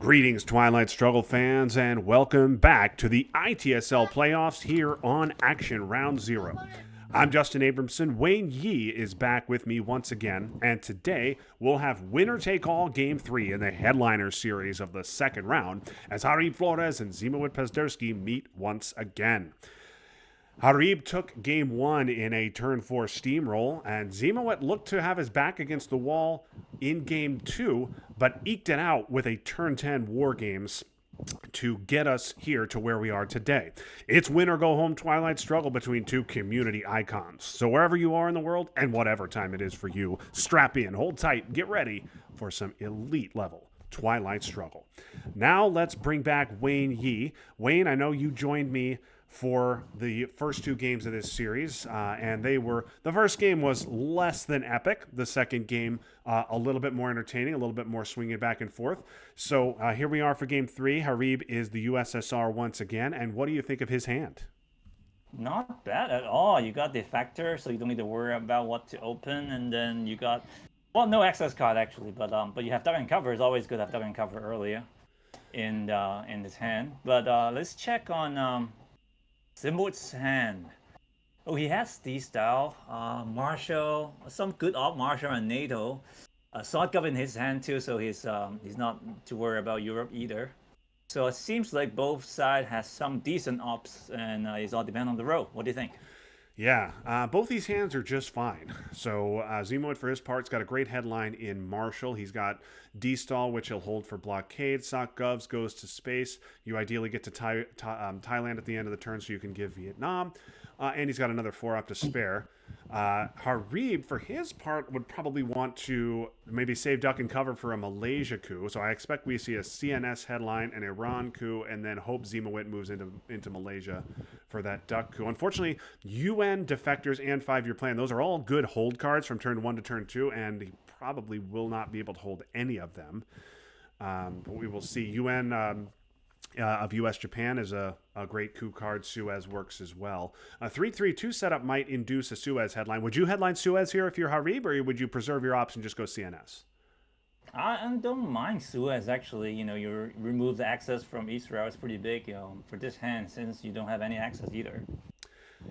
Greetings, Twilight Struggle fans, and welcome back to the ITSL playoffs here on Action Round Zero. I'm Justin Abramson. Wain Yi is back with me once again, and today we'll have winner-take-all Game 3 in the headliner series of the second round as Jarib, Flores, and Ziemowit meet once again. Jarib took Game 1 in a Turn 4 steamroll, and Ziemowit looked to have his back against the wall in Game 2, but eked it out with a Turn 10 War Games to get us here to where we are today. It's win or go home Twilight Struggle between two community icons. So wherever you are in the world, and whatever time it is for you, strap in, hold tight, get ready for some elite level Twilight Struggle. Now let's bring back Wain Yi. Wain, I know you joined me for the first two games of this series, and the first game was less than epic. The second game, a little bit more entertaining, a little bit more swinging back and forth. So here we are for Game 3. Jarib is the USSR once again, and what do you think of his hand? Not bad at all. You got Defector, so you don't need to worry about what to open, and then you got, well, no access card actually, but you have Duck and Cover. It's always good to have Duck and Cover earlier in this hand. But let's check on Ziemowit's hand. Oh, he has D-Style, Marshall, some good off Marshall and NATO. Shotgun in his hand too, so he's not to worry about Europe either. So it seems like both sides has some decent ops, and it's all depend on the row. What do you think? Yeah, both these hands are just fine. So Ziemowit, for his part, has got a great headline in Marshall. He's got D-Stall, which he'll hold for blockade. Sock Govs goes to space. You ideally get to Thailand at the end of the turn so you can give Vietnam. And he's got another 4-up to spare. Jarib, for his part, would probably want to maybe save Duck and Cover for a Malaysia coup. So I expect we see a CNS headline, an Iran coup, and then hope Ziemowit moves into Malaysia for that Duck coup. Unfortunately, UN, Defectors, and 5-year plan, those are all good hold cards from turn 1 to turn 2, and he probably will not be able to hold any of them. But we will see. UN of US Japan is a great coup card. Suez works as well. A 3-3-2 setup might induce a Suez headline. Would you headline Suez here if you're Jarib, or would you preserve your option and just go CNS? I don't mind Suez actually. You know, you remove the access from Israel. It's pretty big, for this hand since you don't have any access either.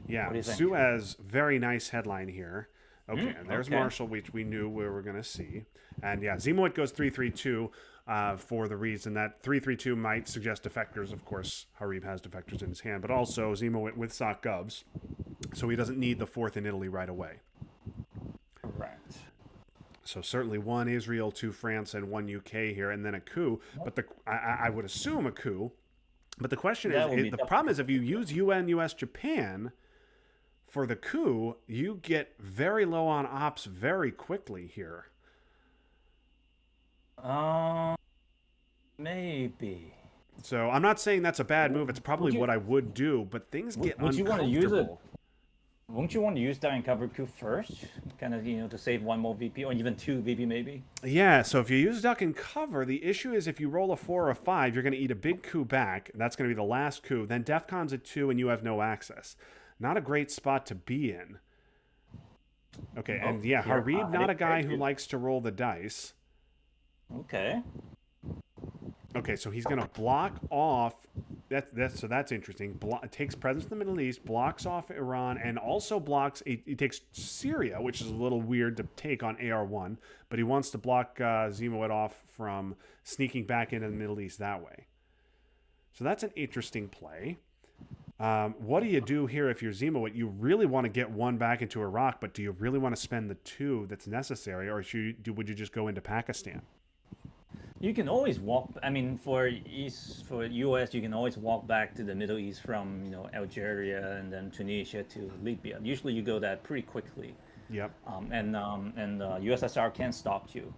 Yeah, Suez, very nice headline here. Okay, and there's Marshall, which we knew we were going to see. And yeah, Ziemowit goes 3-3-2 for the reason that 3-3-2 might suggest defectors. Of course, Jarib has defectors in his hand, but also Ziemowit with Sock Govs, so he doesn't need the 4th in Italy right away. Correct. So certainly 1 Israel, 2 France, and 1 UK here, and then a coup. But I would assume a coup. But the question is, the problem is if you use UN, US, Japan for the coup, you get very low on ops very quickly here. Maybe. So I'm not saying that's a bad move. It's probably what I would do, but things get uncomfortable. You want to use it? Won't you want to use that and cover coup first? Kind of, to save 1 more VP or even 2 VP maybe? Yeah, so if you use Duck and Cover, the issue is if you roll a 4 or a 5, you're going to eat a big coup back. That's going to be the last coup. Then DEFCON's at 2 and you have no access. Not a great spot to be in. Okay, and yeah, Jarib, not a guy who likes to roll the dice. Okay. Okay, so he's going to block off. That's interesting. Takes presence in the Middle East, blocks off Iran, and also blocks. He takes Syria, which is a little weird to take on AR1, but he wants to block Ziemowit off from sneaking back into the Middle East that way. So that's an interesting play. What do you do here if you're Ziemowit? You really want to get 1 back into Iraq, but do you really want to spend the 2 that's necessary, or would you just go into Pakistan? You can always walk. I mean, for US, you can always walk back to the Middle East from Algeria and then Tunisia to Libya. Usually, you go that pretty quickly. Yep. And USSR can stop you,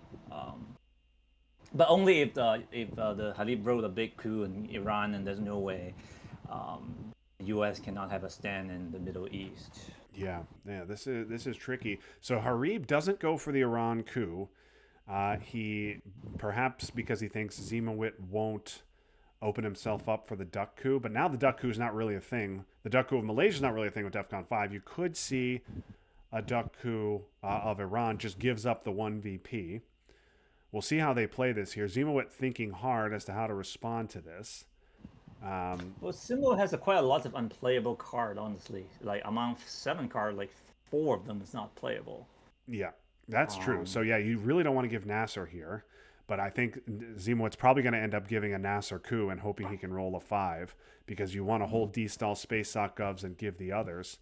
but only if the Jarib wrote a big coup in Iran, and there's no way US cannot have a stand in the Middle East. Yeah. This is tricky. So Jarib doesn't go for the Iran coup. He, perhaps because he thinks Ziemowit won't open himself up for the Duck coup, but now the Duck coup is not really a thing. The Duck coup of Malaysia is not really a thing with DEFCON 5. You could see a Duck coup of Iran just gives up the 1 VP. we'll see how they play this here. Ziemowit thinking hard as to how to respond to this. Well, Symbol has quite a lot of unplayable card, honestly. Like among 7 cards, like 4 of them is not playable. Yeah, that's true. So yeah, you really don't want to give Nasser here, but I think Ziemowit's probably going to end up giving a Nasser coup and hoping he can roll a 5 because you want to hold D-stall space sock govs and give the others.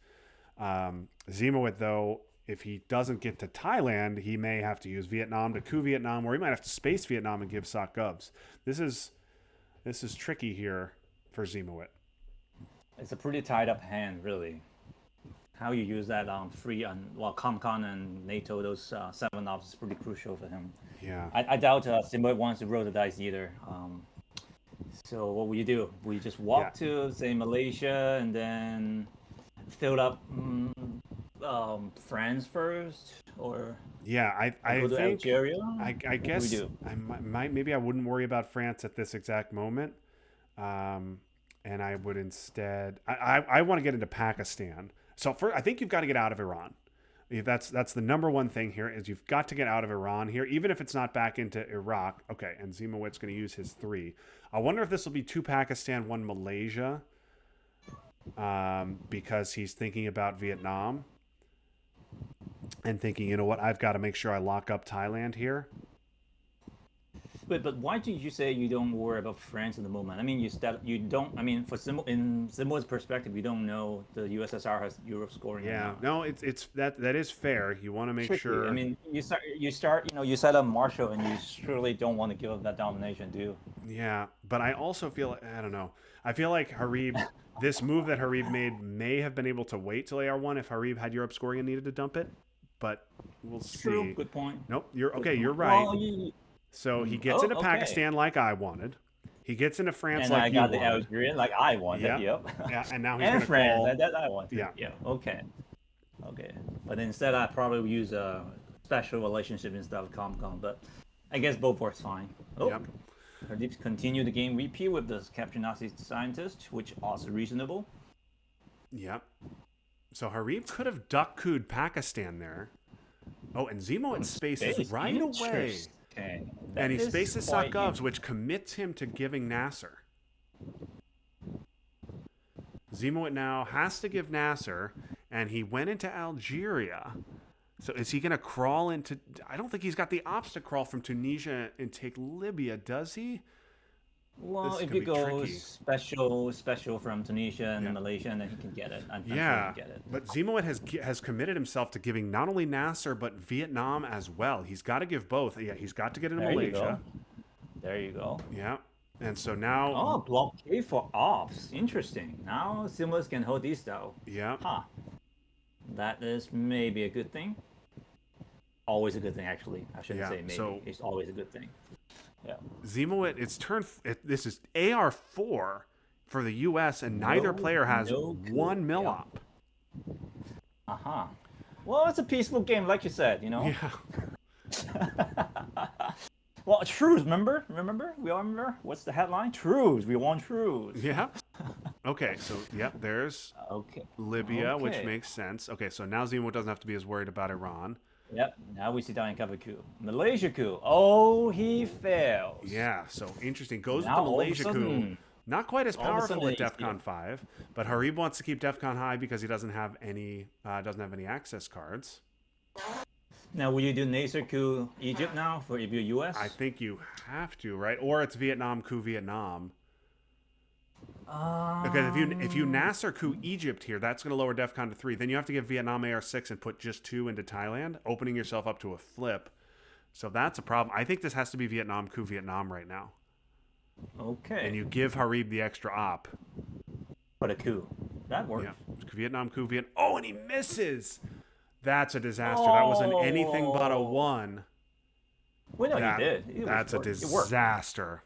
Ziemowit, though, if he doesn't get to Thailand, he may have to use Vietnam to coup Vietnam, or he might have to space Vietnam and give sock govs. This is tricky here for Ziemowit. It's a pretty tied up hand, really. How you use that free ComCon and NATO, those 7 offs is pretty crucial for him. Yeah. I doubt Ziemowit wants to roll the dice either. So what will you do? Will you just walk to, say, Malaysia and then fill up France first? Or yeah, I go to think Algeria? I guess I might maybe I wouldn't worry about France at this exact moment. And I would instead I want to get into Pakistan. So I think you've got to get out of Iran. That's the number one thing here is you've got to get out of Iran here, even if it's not back into Iraq. Okay, and Ziemowit's going to use his 3. I wonder if this will be 2 Pakistan, 1 Malaysia, because he's thinking about Vietnam and thinking, you know what, I've got to make sure I lock up Thailand here. But why did you say you don't worry about France at the moment? I mean, you don't. I mean, in Zimbabwe's perspective, you don't know the USSR has Europe scoring. Yeah, no, it's that is fair. You want to make Tricky. sure. I mean, you start. You set up Marshall, and you surely don't want to give up that domination, do you? Yeah, but I also feel I don't know. I feel like Jarib, this move that Jarib made may have been able to wait till AR1 if Jarib had Europe scoring and needed to dump it, but we'll see. True. Good point. Nope. You're right. Well, so he gets into Pakistan like I wanted. He gets into France and like I you got wanted. the Algerian like I wanted. Yep. Yeah, and now he's and going to France call. that I wanted. Yeah. Yeah. Okay. But instead, I probably would use a special relationship instead of ComCon. But I guess both works fine. Oh. Yep. Jarib continue the game repeat with the capture Nazi scientist, which also reasonable. Yep. So Jarib could have duck cooed Pakistan there. Oh, and Ziemowit spaces right away. And he spaces Sakovs, which commits him to giving Nasser. Ziemowit now has to give Nasser, and he went into Algeria. So is he going to crawl into... I don't think he's got the ops to crawl from Tunisia and take Libya, does he? Well, if he goes special from Tunisia and Malaysia, then he can get it. I'm sure he can get it. But Ziemowit has committed himself to giving not only Nasser, but Vietnam as well. He's got to give both. Yeah, he's got to get into Malaysia. There you go. Yeah. And so now... Oh, blockade for ops. Interesting. Now Ziemowit can hold these though. Yeah. Huh. That is maybe a good thing. Always a good thing, actually. I shouldn't say maybe. So, it's always a good thing. Yeah. Ziemowit, this is AR4 for the U.S. and neither player has 1 millop. Uh-huh. Well, it's a peaceful game, like you said, Yeah. Well, truce, remember? We all remember? What's the headline? Truce. We want truce. Yeah. Okay, so, there's Libya, which makes sense. Okay, so now Ziemowit doesn't have to be as worried about Iran. Yep, now we see down in cover coup. Malaysia coup. Oh, he fails. Yeah, so interesting. Goes with the Malaysia coup. Not quite as powerful at DEFCON 5, but Jarib wants to keep DEFCON high because he doesn't have any access cards. Now, will you do Nasser coup Egypt now for if you're US? I think you have to, right? Or it's Vietnam coup Vietnam. Because if you Nasser coup Egypt here, that's going to lower DEFCON to 3. Then you have to give Vietnam AR6 and put just 2 into Thailand, opening yourself up to a flip. So that's a problem. I think this has to be Vietnam coup Vietnam right now. Okay. And you give Jarib the extra op. But a coup. That works. Yeah. Vietnam coup Vietnam. Oh, and he misses. That's a disaster. That was an anything but a 1. Wait, no, he did. That's a disaster.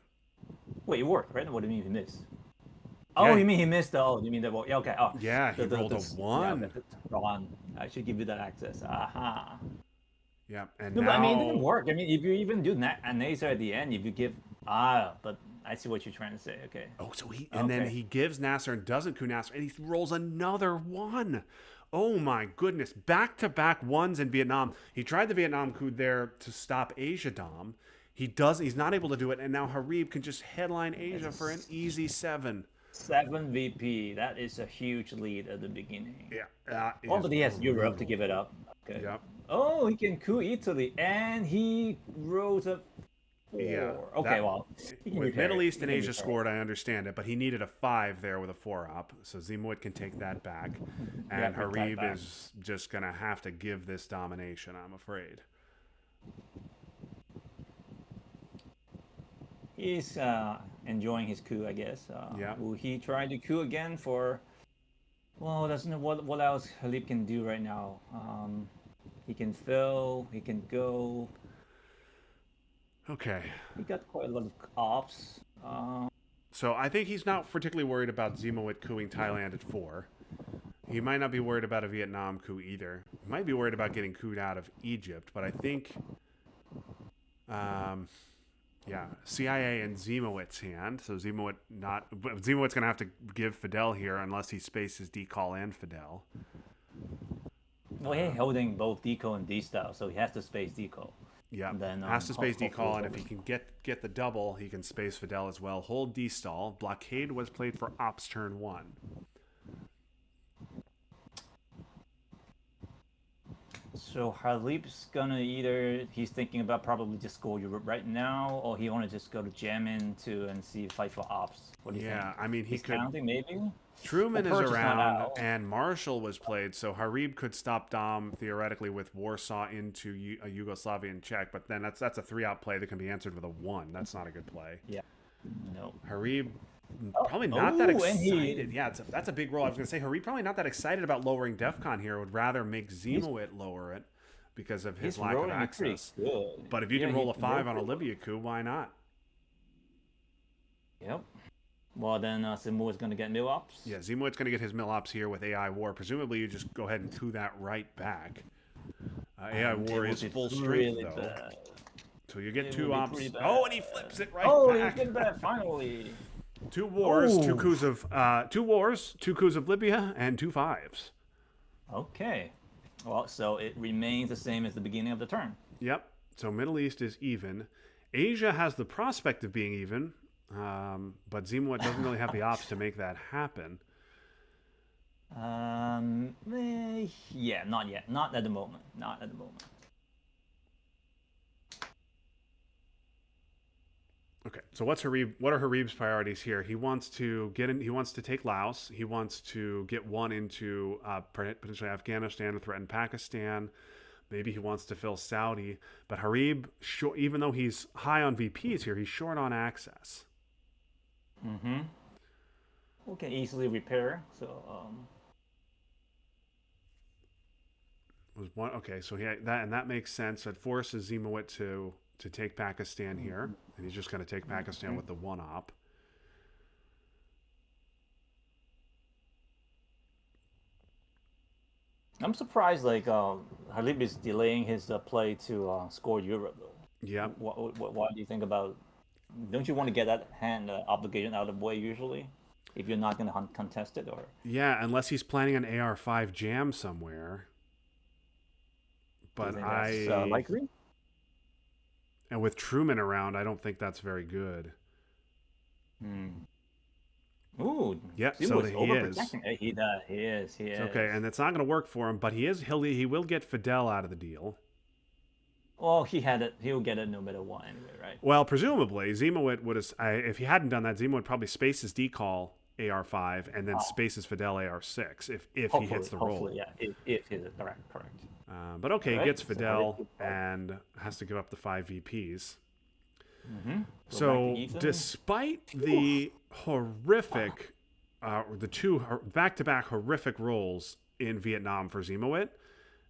Wait, it worked, right? What do you mean he missed? Oh, you mean he missed the... Oh, you mean that... Yeah, okay. Oh, yeah, he rolled a 1. Yeah, I should give you that access. Aha. Yeah, and no, now... but I mean, it didn't work. I mean, if you even do a Nasser at the end, if you give... but I see what you're trying to say. Okay. Oh, so then he gives Nasser and doesn't coup Nasser, and he rolls another 1. Oh my goodness. Back-to-back 1s in Vietnam. He tried the Vietnam coup there to stop Asia Dom. He's not able to do it, and now Jarib can just headline Asia for an easy 7. 7 VP. That is a huge lead at the beginning. Yeah, that Oh, is but he has Europe to brutal. give it up. Okay. Yep. Oh, he can coup Italy, and he rose up 4. Yeah. Okay, well, he can With repair Middle it. East He and can Asia repair scored, I understand it, but he needed a 5 there with a 4 up, so Ziemowit can take that back, and bring that Jarib back. is just gonna have to give this domination, I'm afraid. He's enjoying his coup, I guess. Yeah. Will he try to coup again for? Well, doesn't know what else Halib can do right now. He can fill. He can go. Okay. He got quite a lot of ops. So I think he's not particularly worried about Ziemowit cooing Thailand at 4. He might not be worried about a Vietnam coup either. He might be worried about getting cooed out of Egypt, but I think, yeah, CIA in Ziemowit's hand. So Ziemowit's going to have to give Fidel here unless he spaces decall and Fidel. Well, he's holding both deco and D style, so he has to space deco. Yeah, And then, has to space hopefully decall, and if he can get the double, he can space Fidel as well. Hold D-stall. Blockade was played for Ops turn 1. So Halib's gonna he's thinking about probably just go Europe right now, or he wanna just go to jam into and see fight for ops. What do you think? Yeah, I mean, he He's could. counting maybe. Truman Well, is Perch is not around, out. and Marshall was played, so Jarib could stop Dom theoretically with Warsaw into a Yugoslavian check, but then that's a 3-out play that can be answered with a 1. That's not a good play. Yeah. No. Jarib probably not that Oh, and excited. Yeah, that's a big roll. I was going to say Jarib probably not that excited about lowering DEFCON here. Would rather make Ziemowit lower it because of his He's lack of rolling it pretty access. good. But if you Yeah, can roll a he 5 on a rolled it. Libya coup, why not? Yep. Well, then Simu is gonna get mill ops. Yeah, Ziemowit's going to get his mill ops here with AI War. Presumably, you just go ahead and coup that right back. AI War is full strength, really though. bad. So you get It 2 will be ops. pretty bad. Oh, and he flips it right Oh, back. he did that finally. 2 wars, Oh. 2 coups of 2 wars, 2 coups of Libya, and 2 5s. Okay. Well, so it remains the same as the beginning of the turn. Yep. So Middle East is even. Asia has the prospect of being even, but Ziemowit doesn't really have the ops to make that happen. Yeah, not yet. Not at the moment. Not at the moment. Okay, so what are Harib's priorities here? He wants to get in. He wants to take Laos. He wants to get 1 into potentially Afghanistan or threaten Pakistan. Maybe he wants to fill Saudi. But Jarib, even though he's high on VPs here, he's short on access. Mm-hmm. We can easily repair. So Was one okay? So that makes sense. It forces Ziemowit to take Pakistan here, and he's just going to take Pakistan with the 1 op. I'm surprised like Halib is delaying his play to score Europe though. Yeah. What do you think about? Don't you want to get that hand obligation out of the way usually, if you're not going to contest it or? Yeah, unless he's planning an AR5 jam somewhere. Do you But think that's likely? And with Truman around, I don't think that's very good. Ooh. Yep, He so was he is. overprotecting. He does. He is. He is. Okay, and it's not going to work for him, but he will get Fidel out of the deal. Well, he had it. He'll get it no matter what anyway, right? Well, presumably, Ziemowit would have, if he hadn't done that, Ziemowit probably spaces decall AR5 and then spaces Fidel AR6 if he hits the roll. Hopefully, yeah. If he's correct. But okay, he Alright, gets so Fidel and has to give up the 5 VPs. Mm-hmm. So, despite the horrific, the 2 back-to-back horrific rolls in Vietnam for Ziemowit,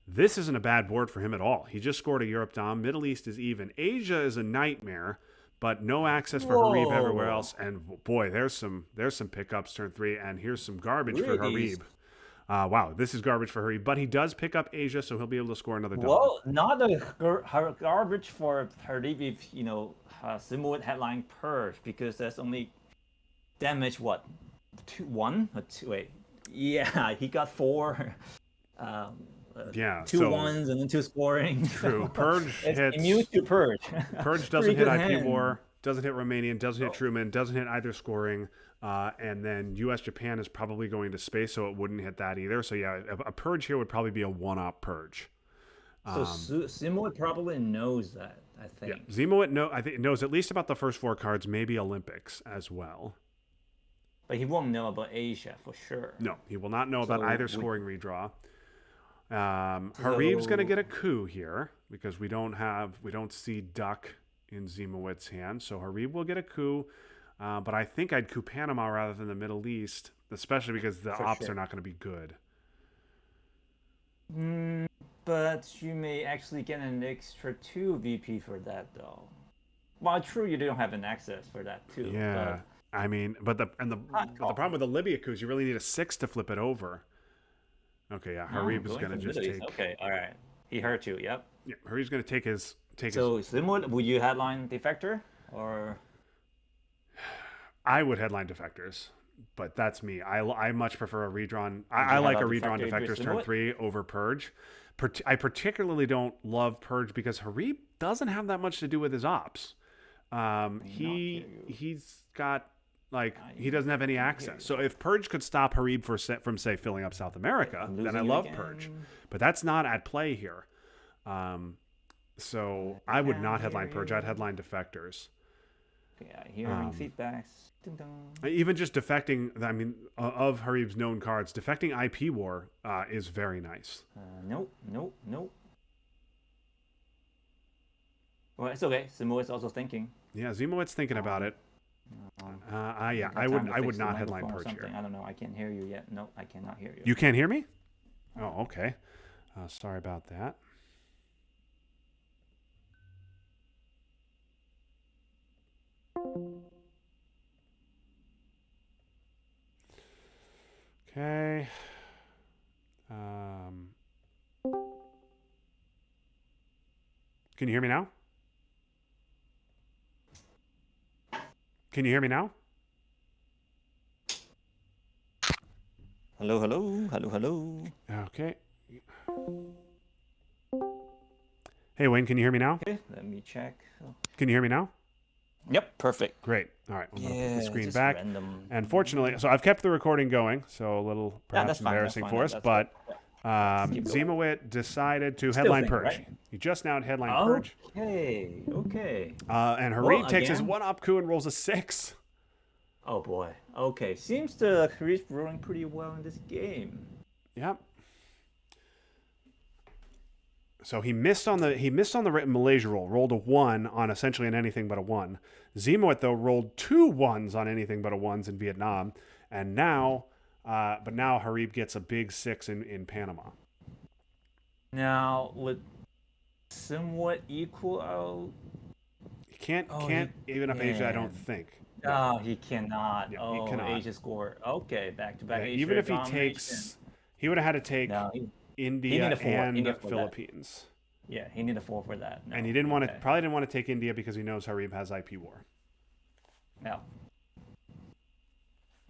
this isn't a bad board for him at all. He just scored a Europe Dom. Middle East is even. Asia is a nightmare, but no access for Jarib everywhere else. And boy, there's some pickups turn 3, and here's some garbage for Jarib. Wow, this is garbage for Jarib, but he does pick up Asia, so he'll be able to score another double. Well, not a garbage for Jarib if Ziemowit headline purge, because that's only damage 1 or 2. Wait, yeah, he got 4. Yeah, two so ones and then two scoring. true. Purge It's hits. immune to purge. Purge doesn't hit IP War, doesn't hit Romanian, doesn't hit Truman, doesn't hit either scoring, and then US Japan is probably going to space, so it wouldn't hit that either. So yeah, a Purge here would probably be a one-up Purge. So Ziemowit probably knows that, I think. Yeah, Ziemowit I think knows at least about the first 4 cards, maybe Olympics as well. But he won't know about Asia for sure. No, he will not know about either scoring redraw. Jarib's going to get a coup here because we don't see Duck in Ziemowit's hand. So Jarib will get a coup, but I think I'd coup Panama rather than the Middle East, especially because the ops are not going to be good. But you may actually get an extra 2 VP for that, though. Well, true, you don't have an access for that too. Yeah, but I mean, but the problem with the Libya coup is you really need a 6 to flip it over. Okay, yeah, Jarib is going to just take. Okay, all right. He hurt you. Yep. Yeah, Jarib's going to take his. So, Ziemowit, would you headline Defector or? I would headline Defectors, but that's me. I much prefer a redrawn. I like a redrawn Defectors turn 3 over Purge. I particularly don't love Purge because Jarib doesn't have that much to do with his ops. He's got he doesn't have any access. So if Purge could stop Jarib from say filling up South America, then I love Purge. But that's not at play here. So I would not headline Purge. I'd headline Defectors. Yeah, hearing feedbacks. Ding dong. Even just defecting, I mean, of Jarib's known cards, defecting IP War is very nice. Nope. Well, it's okay. Ziemowit's also thinking. Yeah, Ziemowit's thinking about it. I would not headline Purge here. I don't know. I can't hear you yet. No, I cannot hear you. You can't hear me? Oh, okay. Sorry about that. Okay. Can you hear me now? Can you hear me now? Hello. Okay. Hey, Wayne, can you hear me now? Okay, let me check. Can you hear me now? Yep, perfect. Great. All right, I'm going to put the screen back. And fortunately, so I've kept the recording going, so a little perhaps embarrassing for us, but Ziemowit decided to headline Purge. Right? He just now headline Purge. Okay. And Jarib takes his 1-up coup and rolls a 6. Oh boy. Okay, seems the Jarib's rolling pretty well in this game. Yep. So he missed on the Malaysia roll, rolled a 1 on essentially an anything but a 1. Ziemowit though rolled 2 1s on anything but a 1s in Vietnam, and now Jarib gets a big 6 in Panama. Now would somewhat equal out? He can't even up Asia, I don't think. No, he cannot. Yeah, he cannot. Asia score. Okay, back to back. Yeah, even if he takes, he would have had to take. India and the Philippines. Yeah, he needed a 4 for that. No, and he probably didn't want to take India because he knows Jarib has IP War. No.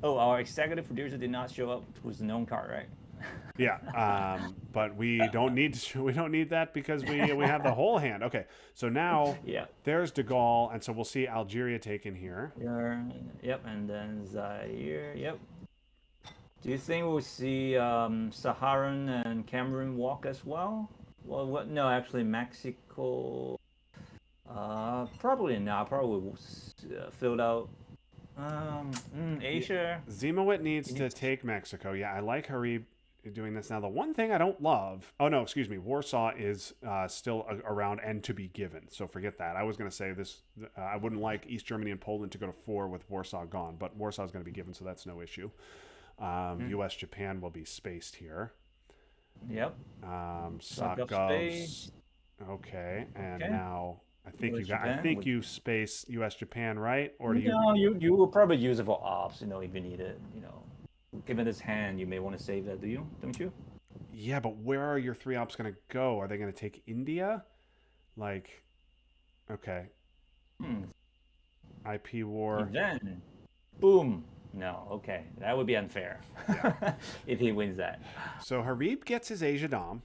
Oh, our executive producer did not show up. Who's the known card, right? Yeah, but we don't need that because we have the whole hand. Okay, so now there's De Gaulle, and so we'll see Algeria taken here. Yep, and then Zaire. Yep. Do you think we'll see Saharan and Cameroon walk as well? Well, no, actually Mexico. Probably not. Probably filled out. Asia. Ziemowit needs to take Mexico. Yeah, I like Jarib doing this now. The one thing I don't love. Oh no, excuse me. Warsaw is still around and to be given. So forget that. I was going to say this. I wouldn't like East Germany and Poland to go to 4 with Warsaw gone, but Warsaw is going to be given, so that's no issue. U.S. Japan will be spaced here. Yep. Sokovs. Okay, and now I think you space U.S. Japan, right? Or do you? No, you will probably use it for ops. If you need it. Given this hand, you may want to save that. Don't you? Yeah, but where are your 3 ops going to go? Are they going to take India? Okay. IP War. Then, boom. No, okay. That would be unfair yeah. if he wins that. So Jarib gets his Asia Dom.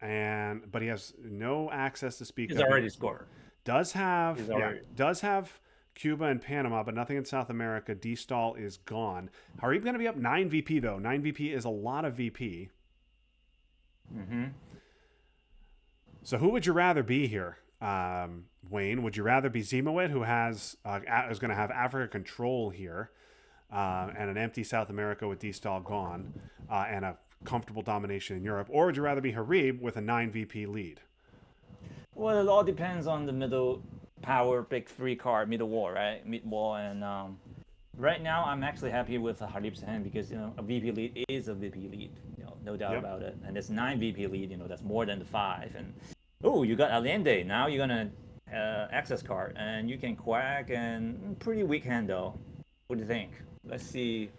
but he has no access to speak He's of. He already scored. does have He's already. does have Cuba and Panama, but nothing in South America. D-stall is gone. Harib going to be up 9 VP though. 9 VP is a lot of VP. Mm-hmm. So who would you rather be here, Wain? Would you rather be Ziemowit, who is going to have Africa control here, and an empty South America with D-stall gone, and a comfortable domination in Europe, or would you rather be Harib with a 9 VP lead? Well, it all depends on the middle power big three card middle wall, right? Mid wall, and right now I'm actually happy with Harib's hand because a VP lead is a VP lead, no doubt about it. And it's 9 VP lead, that's more than the 5. And oh, you got Allende. Now you're gonna access card, and you can quack and pretty weak hand though. What do you think? Let's see.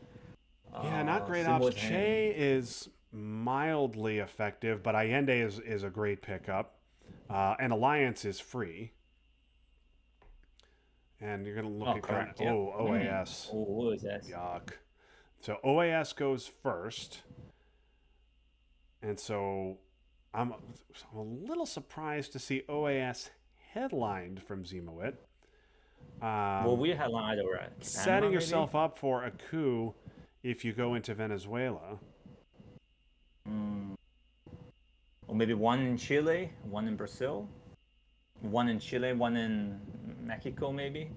Yeah, not great ops. Che is mildly effective, but Allende is a great pickup. And Alliance is free. And you're going to look at correct, OAS. OAS. Yuck. So OAS goes first. And so I'm a little surprised to see OAS headlined from Ziemowit. Well, we headlined already. Setting yourself up for a coup if you go into Venezuela. Or maybe one in Chile, one in Brazil, one in Chile, one in Mexico, maybe.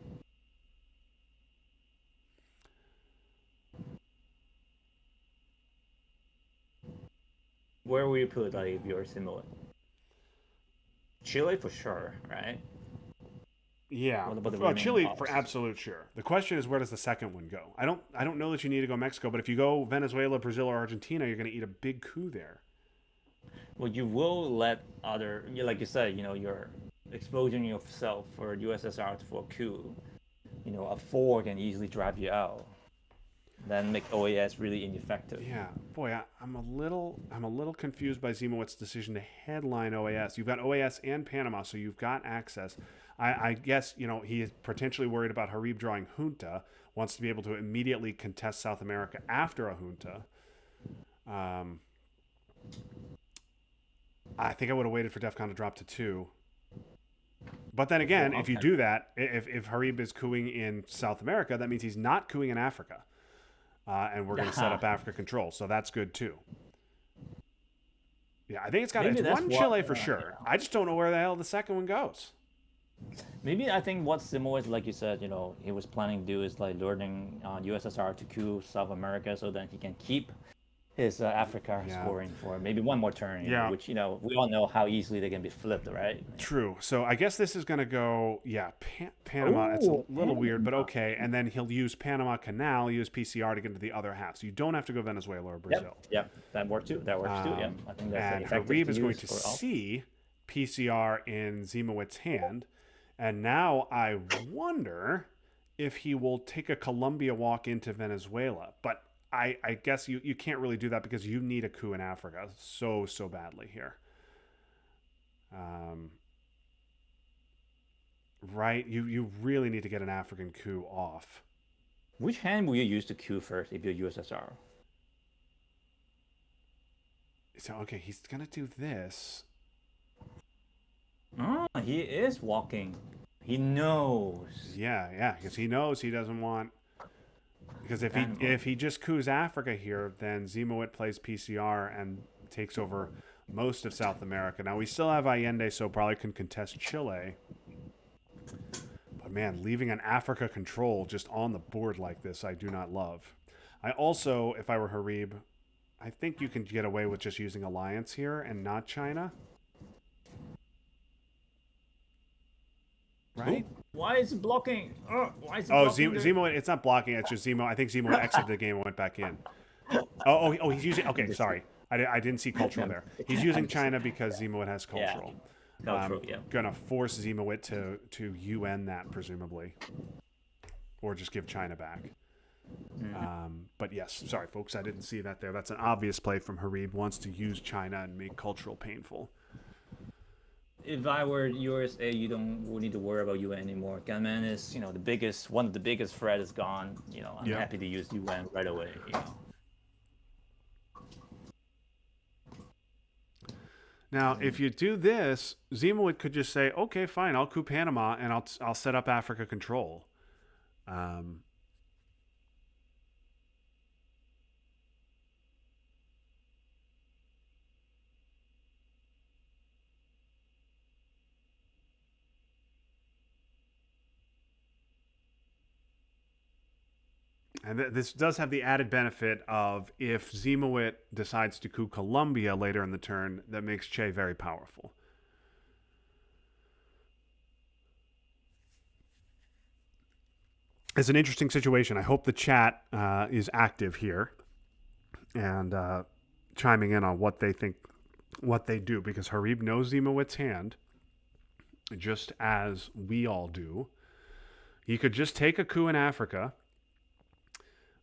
Where will you put if you're Ziemowit? Chile for sure, right? Yeah, well, Chile for absolute sure. The question is, where does the second one go? I don't know that you need to go Mexico, but if you go Venezuela, Brazil, or Argentina, you're going to eat a big coup there. Well, you will let other, like you said, you're exposing yourself for USSR for a coup. A 4 can easily drive you out. Then make OAS really ineffective. Yeah, boy, I'm a little confused by Ziemowit's decision to headline OAS. You've got OAS and Panama, so you've got access. I guess he is potentially worried about Harib drawing junta. Wants to be able to immediately contest South America after a junta. I think I would have waited for DEFCON to drop to 2. But then again, if you do that, if Harib is cooing in South America, that means he's not cooing in Africa. And we're going to set up Africa control. So that's good too. Yeah, I think it's one Chile for sure. I just don't know where the hell the second one goes. Maybe I think what Ziemowit, like you said, he was planning to do is like luring USSR to coup South America so that he can keep his Africa scoring for maybe one more turn, which, we all know how easily they can be flipped, right? True. So I guess this is going to go, Panama. It's a little weird, but okay. And then he'll use Panama Canal, use PCR to get into the other half. So you don't have to go Venezuela or Brazil. Yep. That works too. Yeah. I think that's and Harib is going to see PCR in Ziemowit's hand. And now I wonder if he will take a Colombia walk into Venezuela. But I guess you can't really do that because you need a coup in Africa so badly here. Right? You really need to get an African coup off. Which hand will you use to coup first if you're USSR? So, okay, he's going to do this. Oh, he is walking. He knows. Yeah, because he knows he doesn't want... Because if he just coups Africa here, then Ziemowit plays PCR and takes over most of South America. Now, we still have Allende, so probably can contest Chile. But man, leaving an Africa control just on the board like this, I do not love. I also, if I were Harib, I think you can get away with just using Alliance here and not China. Right? Why is it blocking? Why is it blocking? Ziemowit, it's not blocking. It's just Ziemowit. I think Ziemowit exited the game and went back in. He's using... Okay, sorry. I didn't see cultural there. He's using China because Ziemowit has cultural. Gonna force Ziemowit to UN that, presumably. Or just give China back. But yes, sorry, folks. I didn't see that there. That's an obvious play from Harib. Wants to use China and make cultural painful. If I were USA, you don't need to worry about UN anymore. Gunman is, one of the biggest threat is gone. I'm happy to use UN right away. Now, if you do this, Ziemowit could just say, "Okay, fine, I'll coup Panama and I'll set up Africa control." Um, And this does have the added benefit of if Ziemowit decides to coup Colombia later in the turn, that makes Che very powerful. It's an interesting situation. I hope the chat is active here and chiming in on what they think, what they do, because Jarib knows Ziemowit's hand, just as we all do. He could just take a coup in Africa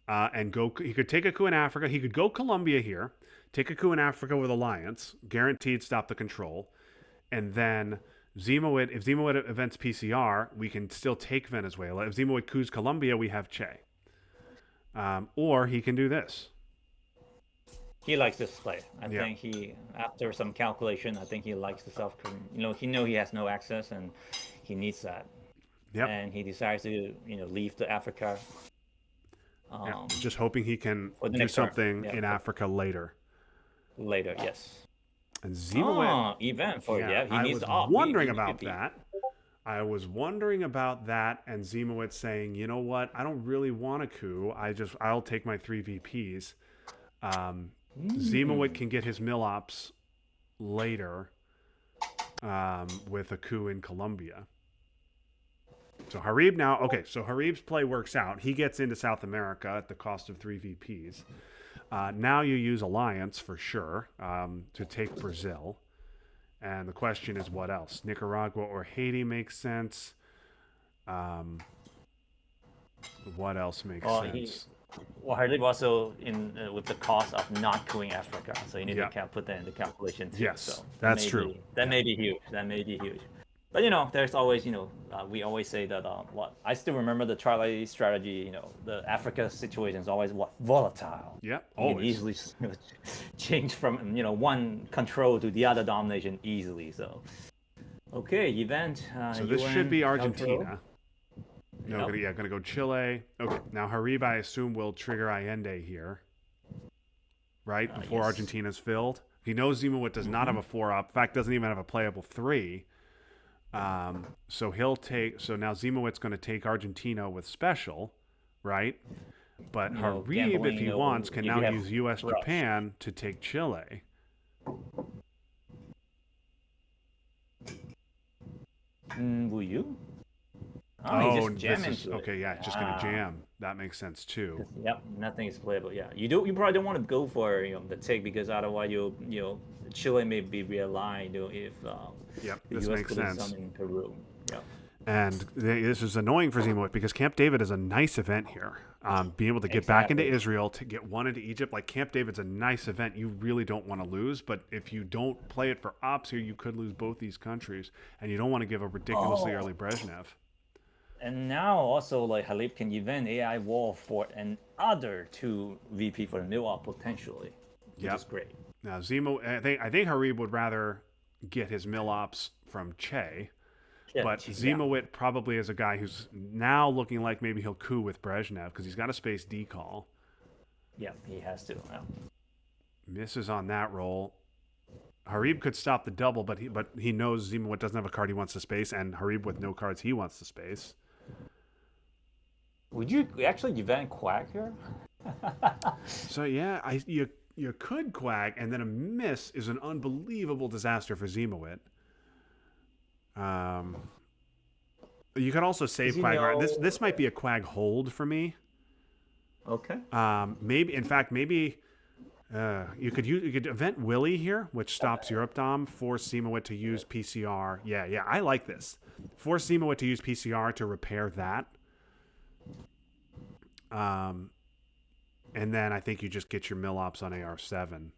and go. He could take a coup in Africa. He could go Colombia here, take a coup in Africa with alliance, guaranteed stop the control, and then Ziemowit. If Ziemowit events PCR, we can still take Venezuela. If Ziemowit coups Colombia, we have Che. Or he can do this. He likes this play. I think he, after some calculation, I think he likes the self. He has no access and he needs that. Yep. And he decides to leave the Africa. Just hoping he can do something in Africa later. Later, yes. And Ziemowit event for he needs to I was wondering about that. I was wondering about that, and Ziemowit saying, "You know what? I don't really want a coup. I'll take my 3 VPs." Ziemowit can get his mill ops later with a coup in Colombia. So Jarib now, okay, so Harib's play works out. He gets into South America at the cost of 3 VPs. Now you use alliance for sure to take Brazil. And the question is what else? Nicaragua or Haiti makes sense. What else makes sense? Jarib also with the cost of not couing Africa. So you need to put that in the calculation too. Yes, so that's true. That may be huge. But there's always we always say that I still remember the Twilight strategy. The Africa situation is always volatile. Yeah, always. You can easily change from one control to the other domination easily. So okay, event. So this should be Argentina. No, gonna go Chile. Okay, now Jarib, I assume, will trigger Allende here, right before Argentina's filled. He knows Ziemowit does not have a 4-up. In fact, doesn't even have a playable 3. So he'll take. So now Ziemowit's going to take Argentina with special, right? But Jarib, if he wants, can now use U.S. Japan to take Chile. Will you? Just going to jam. That makes sense too. Yep, nothing is playable. Yeah, you probably don't want to go for the take because otherwise Chile may be realigned if this US makes sense. In Peru. Yeah. And this is annoying for Ziemowit because Camp David is a nice event here. Being able to get back into Israel, to get one into Egypt, like Camp David's a nice event you really don't want to lose. But if you don't play it for ops here, you could lose both these countries, and you don't want to give a ridiculously early Brezhnev. And now also Jarib can event AI wall for another 2 VP for the mill op potentially, which is great. Now I think Jarib would rather get his mill ops from Che. But Ziemowit probably is a guy who's now looking like maybe he'll coup with Brezhnev because he's got a space decall. Yeah, he has to. Yeah. Misses on that roll. Jarib could stop the double, but he knows Ziemowit doesn't have a card he wants to space, and Jarib with no cards he wants to space. Would you actually event Quack here? So you could Quack, and then a miss is an unbelievable disaster for Ziemowit. You could also save Quag. This might be a Quag hold for me. Okay. Maybe you could event Willie here, which stops Europe Dom. Force Ziemowit to use PCR. Yeah, I like this. Force Ziemowit to use PCR to repair that. And then I think you just get your mill ops on AR7.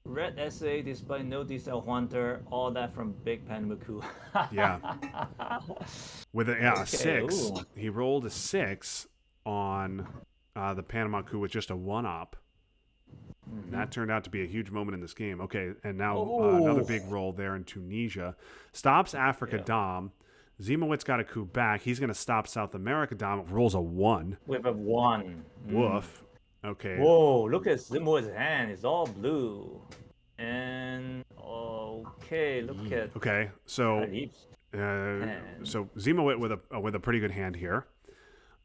Red SA despite no DSL Hunter, all that from Big Panama Coup. Yeah. With a 6. Ooh. He rolled a 6 on the Panama Coup with just a 1-op. And that turned out to be a huge moment in this game. Okay, and now Oh. another big roll there in Tunisia. Stops Africa Yeah. Dom. Ziemowit's got a coup back. He's going to stop South America Dom. Rolls a 1. With a 1. Woof. Okay. Whoa, look at Ziemowit's hand. It's all blue. And okay, look at Okay. So Jarib's. so Ziemowit with a pretty good hand here.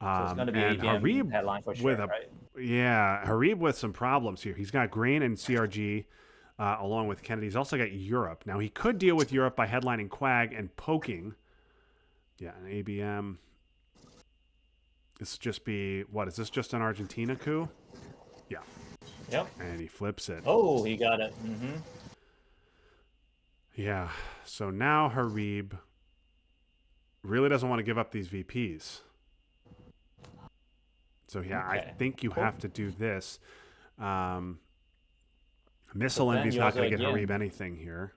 So it's going to be and ABM Jarib headline for sure, with a right? yeah, Jarib with some problems here. He's got Grain and CRG along with Kennedy. He's also got Europe. Now he could deal with Europe by headlining Quag and poking. Yeah, an ABM. This just be what? Is this just an Argentina coup? Yeah. Yep. And he flips it. Oh, he got it. Yeah. So now Jarib really doesn't want to give up these VPs. So yeah, Okay. I think you have to do this. Missile then Envy's you not also going to get again- Jarib anything here.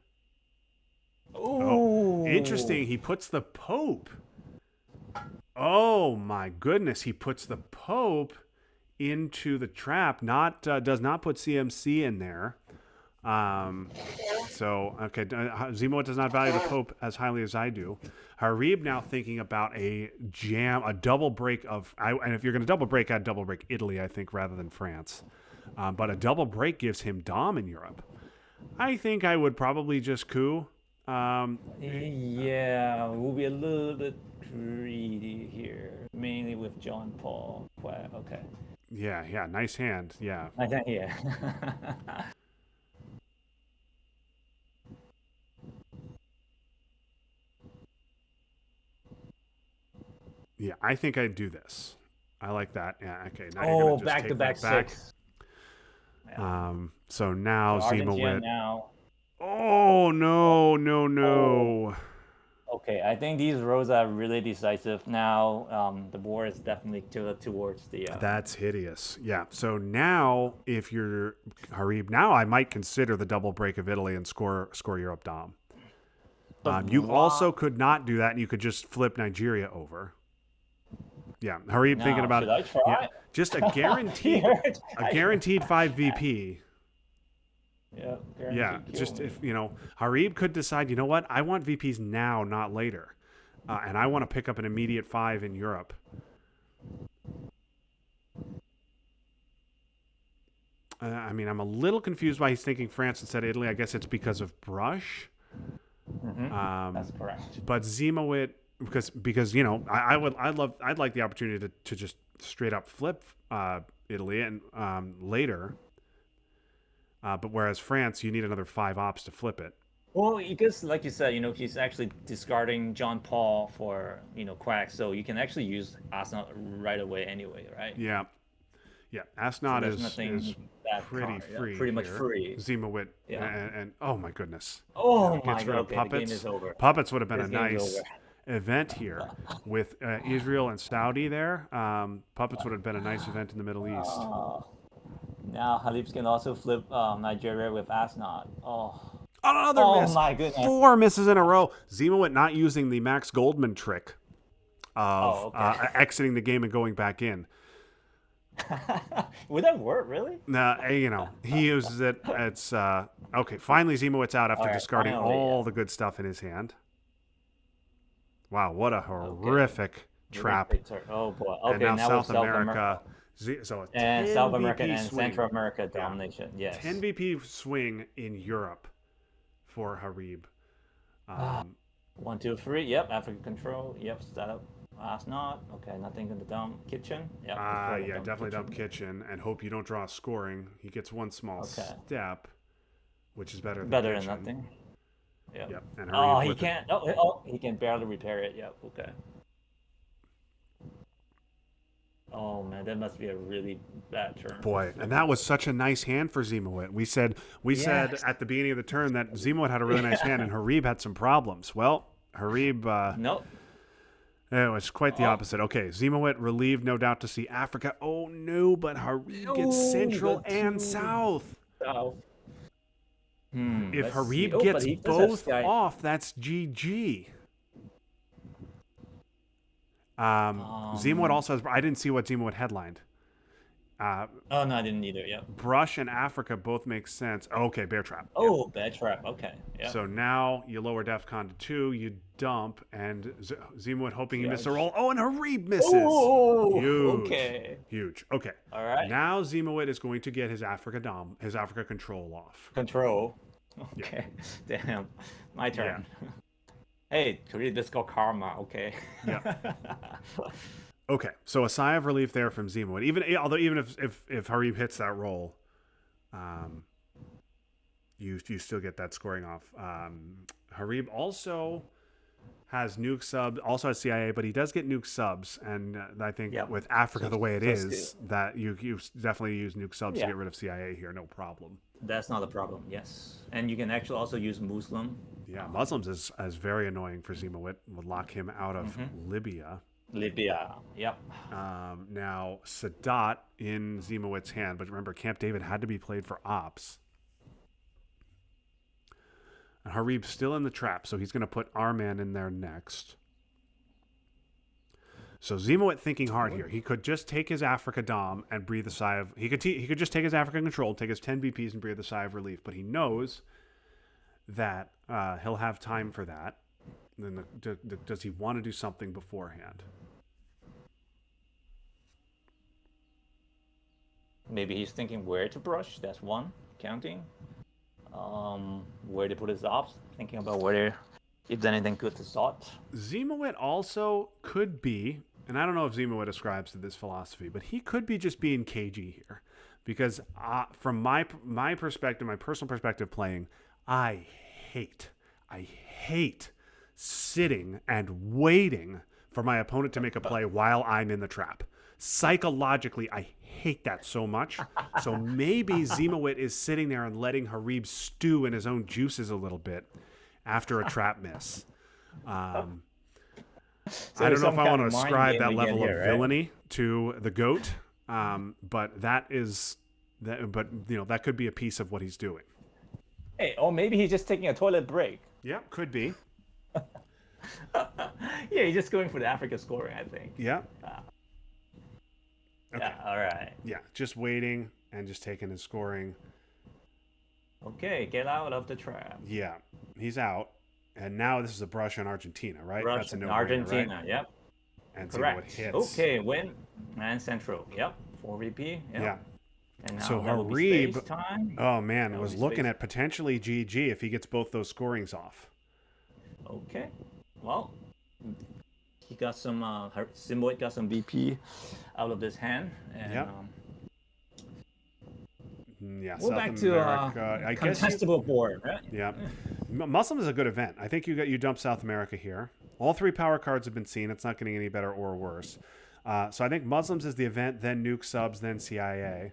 Oh, Interesting. He puts the Pope. Oh my goodness. He puts the Pope into the trap. Does not put CMC in there. So okay, Ziemowit does not value the Pope as highly as I do. Jarib now thinking about a double break and if you're going to double break, I'd double break Italy, I think, rather than France. But a double break gives him Dom in Europe. I think I would probably just coup. yeah, we'll be a little bit greedy here, mainly with John Paul. Okay. Yeah, nice hand. Yeah. I think, yeah. Yeah, I think I'd do this. I like that. Yeah, okay. Now you're gonna just back take to back that back. 6. So now Argentina Ziemowit. now. Oh no. Okay, I think these rows are really decisive now. The board is definitely tilted towards the. That's hideous. Yeah. So now, if you're Jarib, now I might consider the double break of Italy and score Europe Dom. You also could not do that, and you could just flip Nigeria over. Yeah, Jarib thinking about should I try? Yeah, just a guaranteed, guaranteed 5 VP. Yeah. Yeah, just if Jarib could decide, you know what, I want VPs now, not later, and I want to pick up an immediate 5 in Europe. I mean, I'm a little confused why he's thinking France instead of Italy. I guess it's because of Brush. That's correct. But Ziemowit, because I'd like the opportunity to just straight up flip Italy and later. But whereas France, you need another 5 ops to flip it. Well, because like you said, he's actually discarding John Paul for Quack, so you can actually use Arsenal right away anyway, right? Yeah. Asnot So there's is nothing that pretty hard, yeah, free. pretty much here. free. Ziemowit Yeah. and oh my goodness. Oh my Gets rid god! of Okay, puppets. the game is over. Puppets would have been This a game's nice over. event here with Israel and Saudi there. Puppets would have been a nice event in the Middle East. Now Halib's can also flip Nigeria with Asnot. Another miss. My goodness. 4 misses in a row. Ziemowit not using the Max Goldman trick of exiting the game and going back in. Would that work, really? Now, he uses it. It's okay. Finally, Ziemowit's out after discarding all the good stuff in his hand. Wow, what a horrific trap! Oh boy. Okay, And now now South with America. So a and 10 South America VP and swing. Central America domination. Yes. 10 VP swing in Europe for Jarib. 1, 2, 3. Yep. African control. Yep. Start up. Not. Okay. Nothing in the dump kitchen. Yep. Definitely dump kitchen and hope you don't draw scoring. He gets one small step, which is better than Better kitchen. than nothing. Yep. And Oh, Jarib he with can't. He can barely repair it. Yep. Okay. Oh man, that must be a really bad turn. Boy, and that was such a nice hand for Ziemowit. We said at the beginning of the turn that Ziemowit had a really nice hand and Jarib had some problems. Well, Jarib Nope. it was quite the opposite. Okay, Ziemowit relieved, no doubt, to see Africa. Oh no, but Jarib gets Central and South. If If Jarib gets both off, that's GG. Ziemowit also has. I didn't see what Ziemowit headlined. Oh no, I didn't either. Yep. Brush and Africa both make sense. Okay, bear trap. Yep. Oh, bad trap. Okay. Yeah. So now you lower DEFCON to 2, you dump, and Ziemowit hoping he misses a Judge. roll. Oh, and Jarib misses. Oh, Huge. okay. Huge. Okay. All right. Now Ziemowit is going to get his Africa control off. Control. Okay. Damn. My turn. Hey, this got karma. Okay. Yeah. Okay. So a sigh of relief there from Ziemowit. Even if Jarib hits that roll, you still get that scoring off. Jarib also has nuke subs, also has CIA, but he does get nuke subs, and I think with Africa the way it is, that you definitely use nuke subs to get rid of CIA here, no problem. That's not a problem, yes. And you can actually also use Muslim. Yeah, Muslims is very annoying for Ziemowit. Would lock him out of Libya. Yep. Now, Sadat in Ziemowit's hand, but remember, Camp David had to be played for ops. And Jarib's still in the trap, so he's going to put our man in there next. So Ziemowit thinking hard here. He could just take his Africa Dom and breathe a sigh of... He could just take his African control, take his 10 VPs and breathe a sigh of relief. But he knows that he'll have time for that. Then does he want to do something beforehand? Maybe he's thinking where to brush. That's one. Counting. Where to put his ops. Thinking about if there's anything good to sort. Ziemowit also could be, and I don't know if Ziemowit ascribes to this philosophy, but he could be just being cagey here. Because from my perspective, my personal perspective playing, I hate sitting and waiting for my opponent to make a play while I'm in the trap. Psychologically, I hate that so much. So maybe Ziemowit is sitting there and letting Jarib stew in his own juices a little bit after a trap miss. I don't know if I want to ascribe that level of villainy to the GOAT, but that could be a piece of what he's doing. Hey, or maybe he's just taking a toilet break. Yeah, could be. Yeah, he's just going for the Africa scoring, I think. Yeah. Okay. Yeah, all right. Yeah, just waiting and just taking his scoring. Okay, get out of the trap. Yeah, he's out. And now this is a brush on Argentina, right? Brush on Argentina, right? Yep. And correct. See what hits. Okay, win. And Central, yep. 4 VP, yep. Yeah. And now so Jarib, oh man, that was looking at potentially GG if he gets both those scorings off. Okay. Well, he got some, Ziemowit got some VP out of this hand. And, yep. Yeah, we're back to contestable board, right? Yeah. Muslim is a good event. I think you dump South America here. All 3 power cards have been seen. It's not getting any better or worse. So I think Muslims is the event, then nuke subs, then CIA.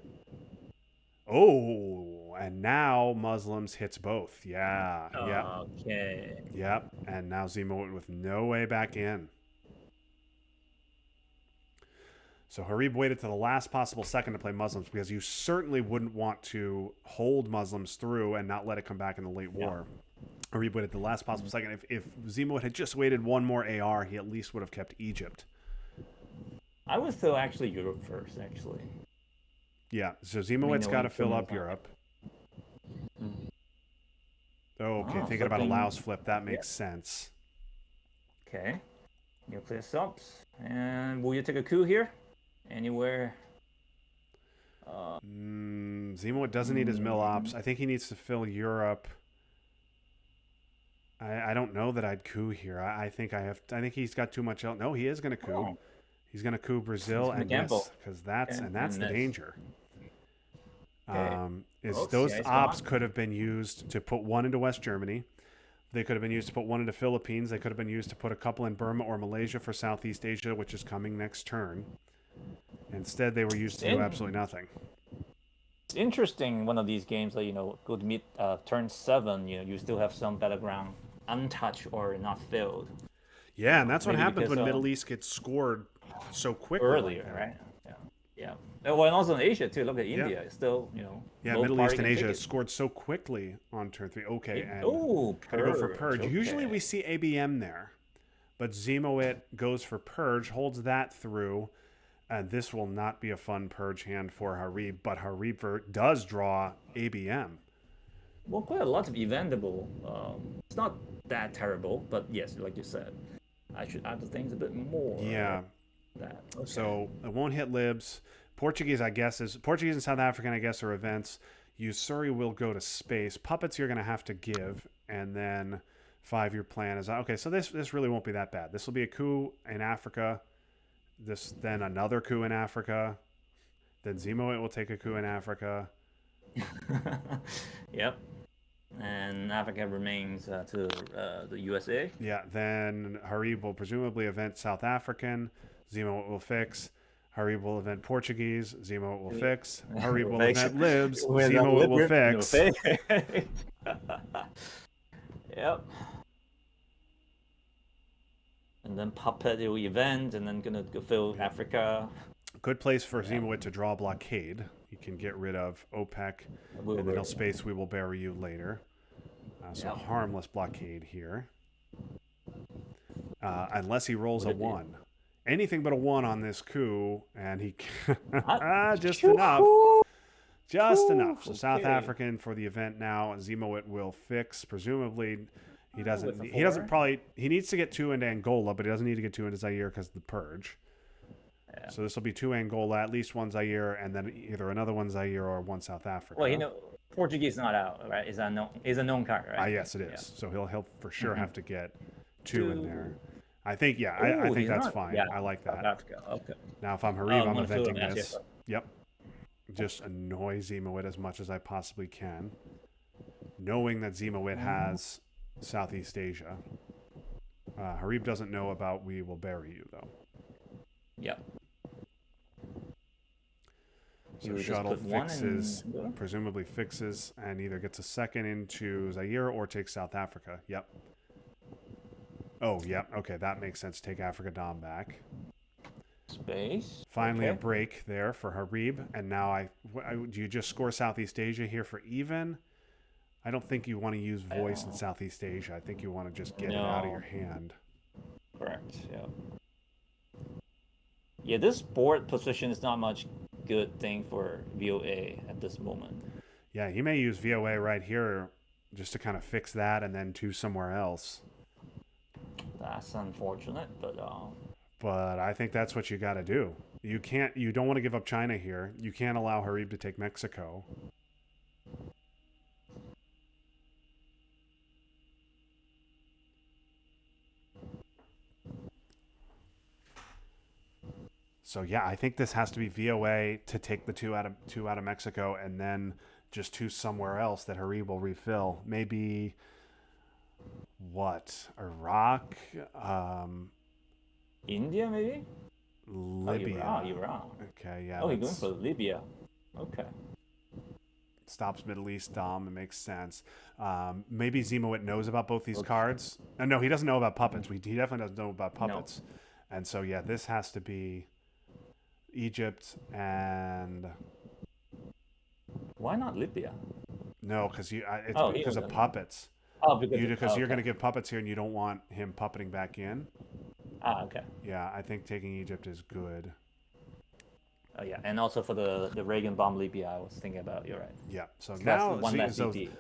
Oh, and now Muslims hits both. Yeah. Okay. Yep. And now Ziemowit with no way back in. So Jarib waited to the last possible second to play Muslims because you certainly wouldn't want to hold Muslims through and not let it come back in the late war. Jarib waited to the last possible second. If Ziemowit had just waited one more AR, he at least would have kept Egypt. I would still actually Europe first, actually. Yeah, so Ziemowit's got to fill up Europe. Okay, thinking about a Laos flip, that makes sense. Okay, nuclear subs. And will you take a coup here? Anywhere? Ziemowit doesn't need his mill ops. I think he needs to fill Europe. I don't know that I'd coup here. I think he's got too much else. No, he is going to coup. Oh. He's going to coup Brazil and miss, because that's the danger. Okay. Those ops could have been used to put one into West Germany. They could have been used to put one into Philippines. They could have been used to put a couple in Burma or Malaysia for Southeast Asia, which is coming next turn. Instead, they were used to do absolutely nothing. It's interesting, one of these games that, go to meet turn 7, you still have some battleground untouched or not filled. Yeah, and that's what happens when Middle East gets scored so quickly. Earlier, right? Yeah. Well, and also in Asia, too. Look at India. It's still, Yeah, Middle East and Asia scored so quickly on turn 3. Okay, and Purge. Go for Purge. Okay. Usually we see ABM there, but Ziemowit goes for Purge, holds that through. And this will not be a fun purge hand for Jarib, but Jarib does draw ABM. Well, quite a lot of eventable. It's not that terrible, but yes, like you said, I should add the things a bit more. Yeah. That. Okay. So it won't hit libs. Portuguese, I guess, is Portuguese and South African, I guess, are events. Usuri will go to space. Puppets you're going to have to give, and then 5-year plan is okay. So this really won't be that bad. This will be a coup in Africa. Then another coup in Africa. Then Ziemowit will take a coup in Africa. Yep. And Africa remains to the USA. Yeah. Then Jarib will presumably event South African. Ziemowit will fix. Jarib will event Portuguese. Ziemowit will fix. Jarib will event libs. Ziemowit will fix. Yep. And then Puppet will event, and then gonna go fill Africa. Good place for Ziemowit to draw blockade. He can get rid of OPEC, and then he'll space we will bury you later. So harmless blockade here. Unless he rolls a 1. Anything but a 1 on this coup, and he just enough. Just enough. So South African for the event now. Ziemowit will fix. Presumably, he doesn't. He needs to get 2 into Angola, but he doesn't need to get 2 into Zaire because of the purge. Yeah. So this will be 2 Angola, at least 1 Zaire, and then either another 1 Zaire or 1 South Africa. Well, Portuguese is not out, right? Is a known card, right? Yes, it is. Yeah. So he'll for sure have to get 2 in there. I think, I think that's fine. Yeah. I like that. Africa. Okay. Now, if I'm Jarib, I'm inventing this. Yep. Just annoy Ziemowit as much as I possibly can, knowing that Ziemowit has Southeast Asia. Jarib doesn't know about we will bury you, though. Yep. So Shuttle fixes, presumably fixes, and either gets a 2nd into Zaire or takes South Africa. Yep. Oh, yep. Okay, that makes sense. Take Africa Dom back. Space. Finally, a break there for Jarib. And now do you just score Southeast Asia here for even? I don't think you want to use voice in Southeast Asia. I think you want to just get it out of your hand. Correct, yeah. Yeah, this board position is not much good thing for VOA at this moment. Yeah, he may use VOA right here just to kind of fix that and then 2 somewhere else. That's unfortunate, but I think that's what you got to do. You don't want to give up China here. You can't allow Jarib to take Mexico. So yeah, I think this has to be VOA to take the 2 out of Mexico, and then just 2 somewhere else that Jarib will refill. Maybe Iraq, India, maybe. Libya. Iran. Okay, yeah. Oh, he's going for Libya. Okay. Stops Middle East Dom. It makes sense. Maybe Ziemowit knows about both these cards. No, he doesn't know about puppets. He definitely doesn't know about puppets. No. And so yeah, this has to be Egypt and. Why not Libya? No, because because of puppets. Oh, because you're going to give puppets here, and you don't want him puppeting back in. Okay. Yeah, I think taking Egypt is good. Oh yeah, and also for the Reagan bomb Libya, I was thinking about. You're right. Yeah. So now,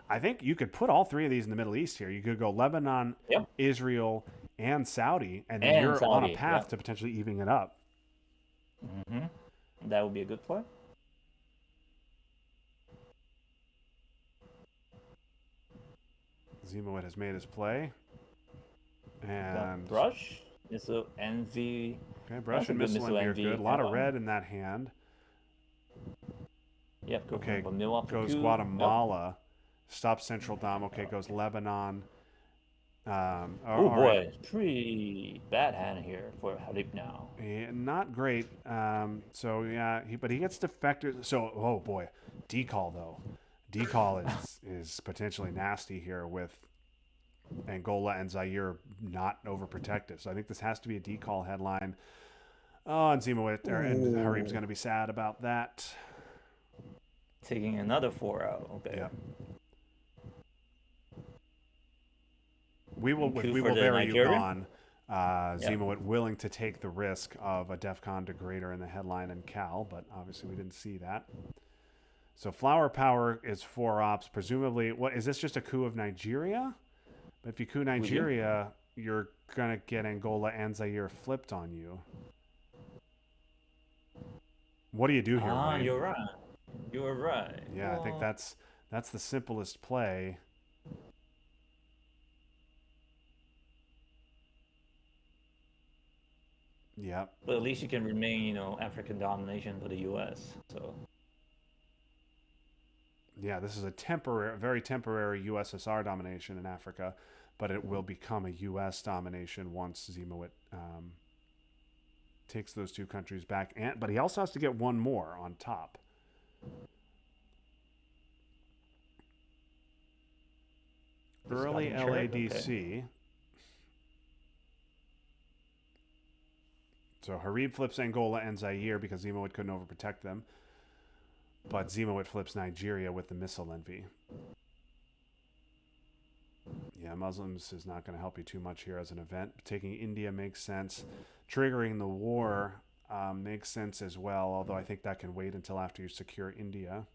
I think you could put all 3 of these in the Middle East here. You could go Lebanon, Israel, and Saudi, and then you're on a path to potentially evening it up. Mm-hmm. That would be a good play. Ziemowit has made his play. And brush. Missile NV. Okay, brush and missile NV are good. A lot of red in that hand. Yep. Okay, goes Guatemala. Yep. Stops Central Dom. Okay, goes Lebanon. Oh boy, pretty bad hand here for Jarib now. Yeah, not great. So yeah, but he gets defectors. So oh boy, decall though. Decall is potentially nasty here with Angola and Zaire not overprotected. So I think this has to be a decall headline. Oh, and Ziemowit and Jarib's going to be sad about that. Taking another 4 out. Okay. Yeah. We will bury you gone. Ziemowit willing to take the risk of a DEFCON degrader in the headline and Cal, but obviously we didn't see that. So flower power is 4 ops. Presumably, what is this just a coup of Nigeria? But if you coup Nigeria, you're going to get Angola and Zaire flipped on you. What do you do here, Wayne? You're right. You're right. Yeah, well, I think that's the simplest play. Yep. But at least you can remain, African domination for the U.S. So. Yeah, this is a very temporary USSR domination in Africa, but it will become a U.S. domination once Ziemowit takes those 2 countries back. But he also has to get 1 more on top. Early LADC. Okay. So Jarib flips Angola and Zaire because Ziemowit couldn't overprotect them. But Ziemowit flips Nigeria with the missile envy. Yeah, Muslims is not going to help you too much here as an event. Taking India makes sense. Triggering the war makes sense as well, although I think that can wait until after you secure India.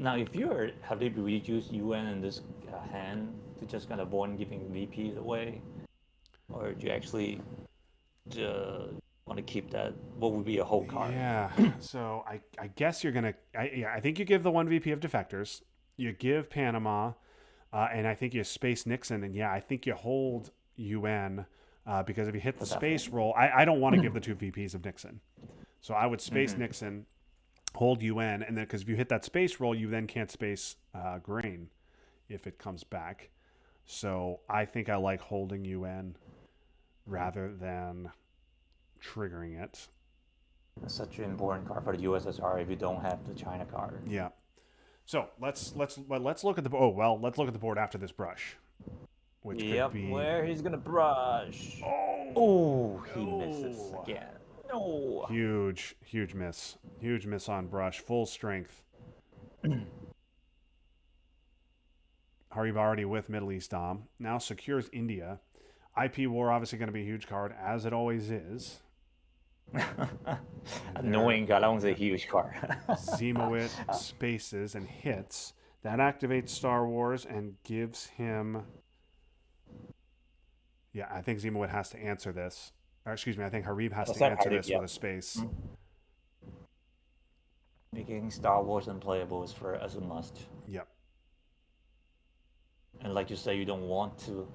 Now, if you're Habib, would you use UN in this hand to just kind of avoid giving VPs away? Or do you actually want to keep that? What would be a whole card? Yeah, so I guess you're going to... I think you give the 1 VP of defectors. You give Panama, and I think you space Nixon. And yeah, I think you hold UN because if you hit the space roll... I don't want to give the 2 VPs of Nixon. So I would space Nixon... hold UN, and then because if you hit that space roll, you then can't space grain if it comes back. So I think I like holding UN rather than triggering it. That's such an important card for the USSR if you don't have the China card. Yeah. So let's look at the let's look at the board after this brush, which could be where he's gonna brush. Oh, he misses again. No. Huge miss. Huge miss on brush. Full strength. Jarib already with Middle East Dom. Now secures India. IP war obviously going to be a huge card, as it always is. Annoying card. That one's a huge card. Ziemowit spaces and hits. That activates Star Wars and gives him... Yeah, I think Ziemowit has to answer this. Or, excuse me, I think Jarib has to answer this with a space. Making Star Wars unplayable is as a must. Yep. And like you say, you don't want to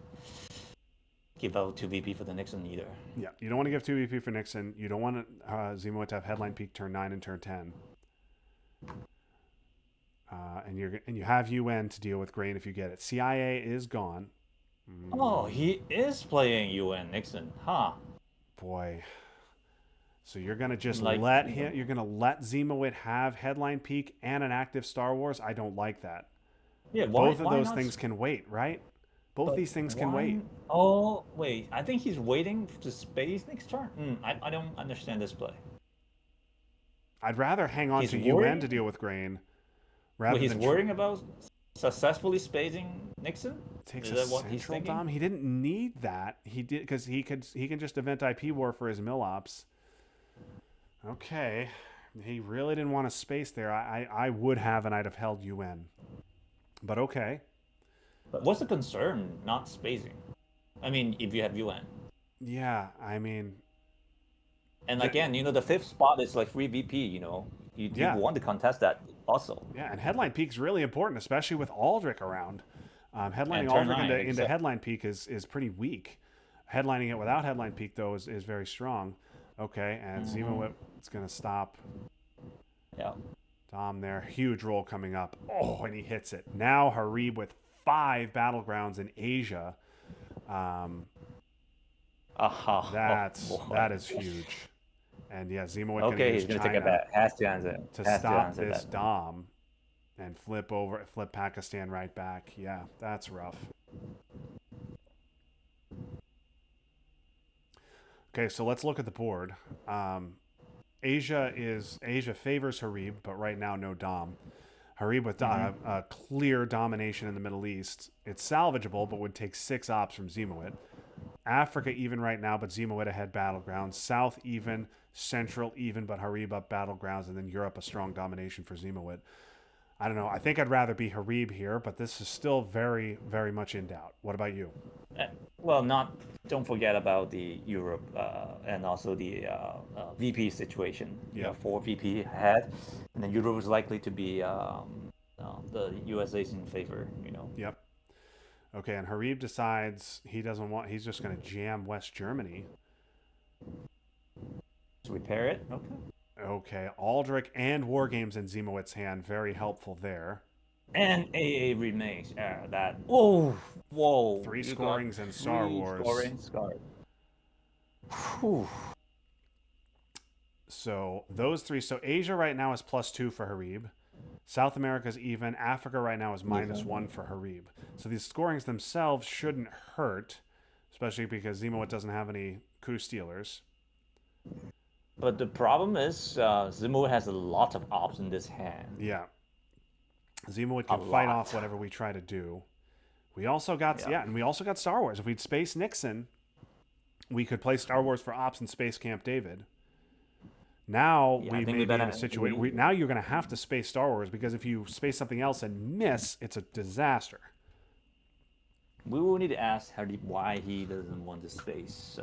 give out 2 VP for the Nixon either. Yeah, you don't want to give 2 VP for Nixon. You don't want Ziemowit to have headline peak turn 9 and turn 10. And you have UN to deal with grain if you get it. CIA is gone. Oh, he is playing UN Nixon, huh? Boy. So you're gonna just let him. You're gonna let Ziemowit have headline peak and an active Star Wars. I don't like that. Yeah, both of those things can wait, right? Both these things can wait. Oh wait, I think he's waiting to space next turn. I don't understand this play. I'd rather hang on to UN to deal with grain, rather than worrying about successfully spacing Nixon. Takes a central dom. He didn't need that. He did because he can just event IP war for his mill ops. Okay, he really didn't want to space there. I would have, and I'd have held UN. But okay. But what's the concern? Not spacing. I mean, if you have UN. Yeah, I mean. And again, the 5th spot is like free VP. You want to contest that also. Yeah, and headline peak's really important, especially with Aldrich around. Headlining Aldrich into headline peak is pretty weak. Headlining it without headline peak though is very strong. Okay, and Ziemowit is going to stop. Yeah. Dom there, huge roll coming up. Oh, and he hits it. Now Jarib with 5 battlegrounds in Asia. That is huge. And yeah, Ziemowit okay, he's going to take it back. Has to answer to stop this Dom and flip Pakistan right back. Yeah, that's rough. Okay, so let's look at the board. Asia favors Harib, but right now no dom. Harib with a clear domination in the Middle East. It's salvageable, but would take 6 ops from Ziemowit. Africa even right now, but Ziemowit ahead battlegrounds. South even, Central even, but Harib up battlegrounds, and then Europe a strong domination for Ziemowit. I don't know. I think I'd rather be Harib here, but this is still very, very much in doubt. What about you? Well, don't forget about the Europe and also the VP situation. You know, 4 VP ahead, and then Europe is likely to be the USA's in favor. You know. Yep. Okay, and Harib decides he doesn't want. He's just going to jam West Germany. To repair it. Okay. Okay, Aldrich and War Games in Ziemowit's hand, very helpful there. And AA remakes. That. Oh, whoa. 3 scorings in Star Wars. Scorings. Whew. So those 3. So Asia right now is +2 for Harib. South America's even. Africa right now is -1 for Harib. So these scorings themselves shouldn't hurt, especially because Ziemowit doesn't have any coup stealers. But the problem is Ziemowit has a lot of ops in this hand. Yeah. Ziemowit can fight off whatever we try to do. We also got and we also got Star Wars. If we'd space Nixon, we could play Star Wars for ops in Space Camp David. Now we may be in a situation. Now you're going to have to space Star Wars, because if you space something else and miss, it's a disaster. We will need to ask Harib why he doesn't want to space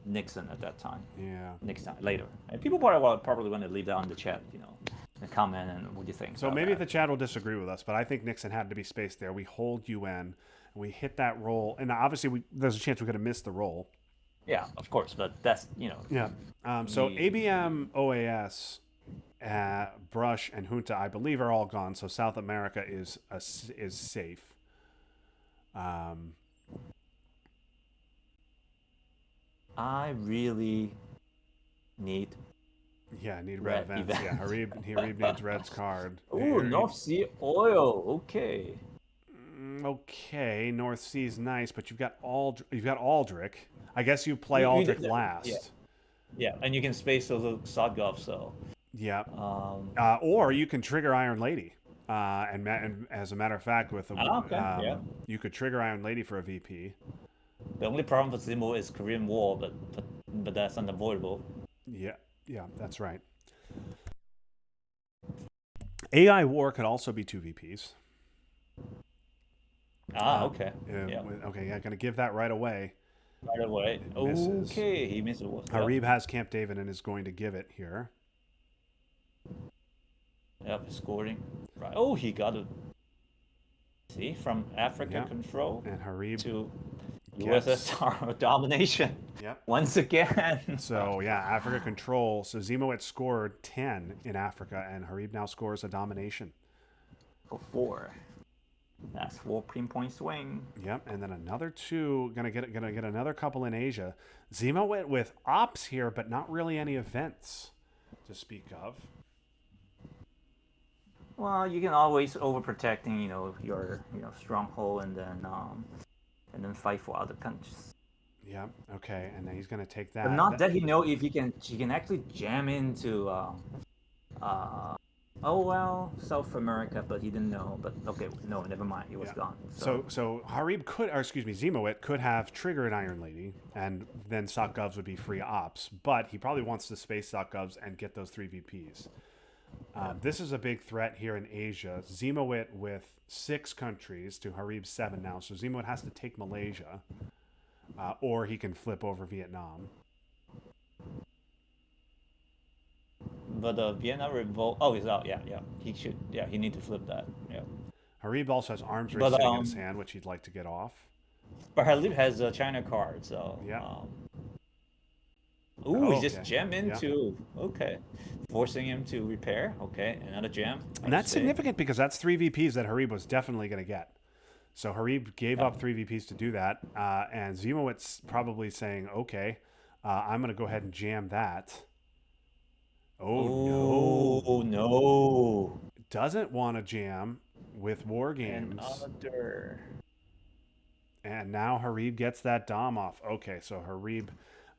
Nixon at that time. Yeah. Next time, later. And people probably want to leave that on the chat, you know, and comment and what do you think. So maybe the chat will disagree with us, but I think Nixon had to be spaced there. We hold UN, and we hit that roll, and obviously there's a chance we could have missed the roll. Yeah, of course, but that's, you know. Yeah. So ABM, OAS, Brush, and Junta, I believe, are all gone. So South America is safe. I really need. Yeah, I need red events. Yeah, Harib needs Red's card. Ooh, North Sea oil. Okay. Okay, North Sea's nice, but you've got Aldrich. I guess you play Aldrich last. Yeah, and you can space those Sodgov, so. Yeah. Or you can trigger Iron Lady. And as a matter of fact, with you could trigger Iron Lady for a VP. The only problem with Zimo is Korean War, but that's unavoidable. Yeah, that's right. AI War could also be 2 VPs. Okay. Okay, I'm gonna give that right away. Right away. Okay, he misses. Harib has Camp David and is going to give it here. Yep, scoring. Right. Oh, he got it. See, from Africa control and Harib to USSR domination. Yep. Once again. So yeah, Africa control. So Ziemowit scored 10 in Africa, and Harib now scores a domination. For 4. That's 4 point swing. Yep, and then another 2. Gonna get another couple in Asia. Ziemowit with ops here, but not really any events to speak of. Well, you can always overprotecting, your stronghold, and then fight for other countries. Yeah. Okay, and then he's gonna take that. But not that he know if he can actually jam into South America, but he didn't know. But okay, no, never mind. He was gone. So Harib Ziemowit could have triggered Iron Lady, and then Sotgovs would be free ops. But he probably wants to space Sotgovs and get those 3 VPs. This is a big threat here in Asia. Ziemowit with 6 countries to Harib's 7 now. So Ziemowit has to take Malaysia, or he can flip over Vietnam. But the Vienna revolt. Oh, he's out. Yeah. He should. Yeah, he need to flip that. Yeah. Harib also has arms race sitting in his hand, which he'd like to get off. But Harib has a China card, so. Yeah. He just jammed into. Okay. Forcing him to repair. Okay, another jam. And that's significant because that's 3 VPs that Harib was definitely going to get. So Harib gave up 3 VPs to do that, and Ziemowit's probably saying, "Okay, I'm going to go ahead and jam that." Oh no! Doesn't want to jam with War Games. Another. And now Harib gets that Dom off. Okay, so Harib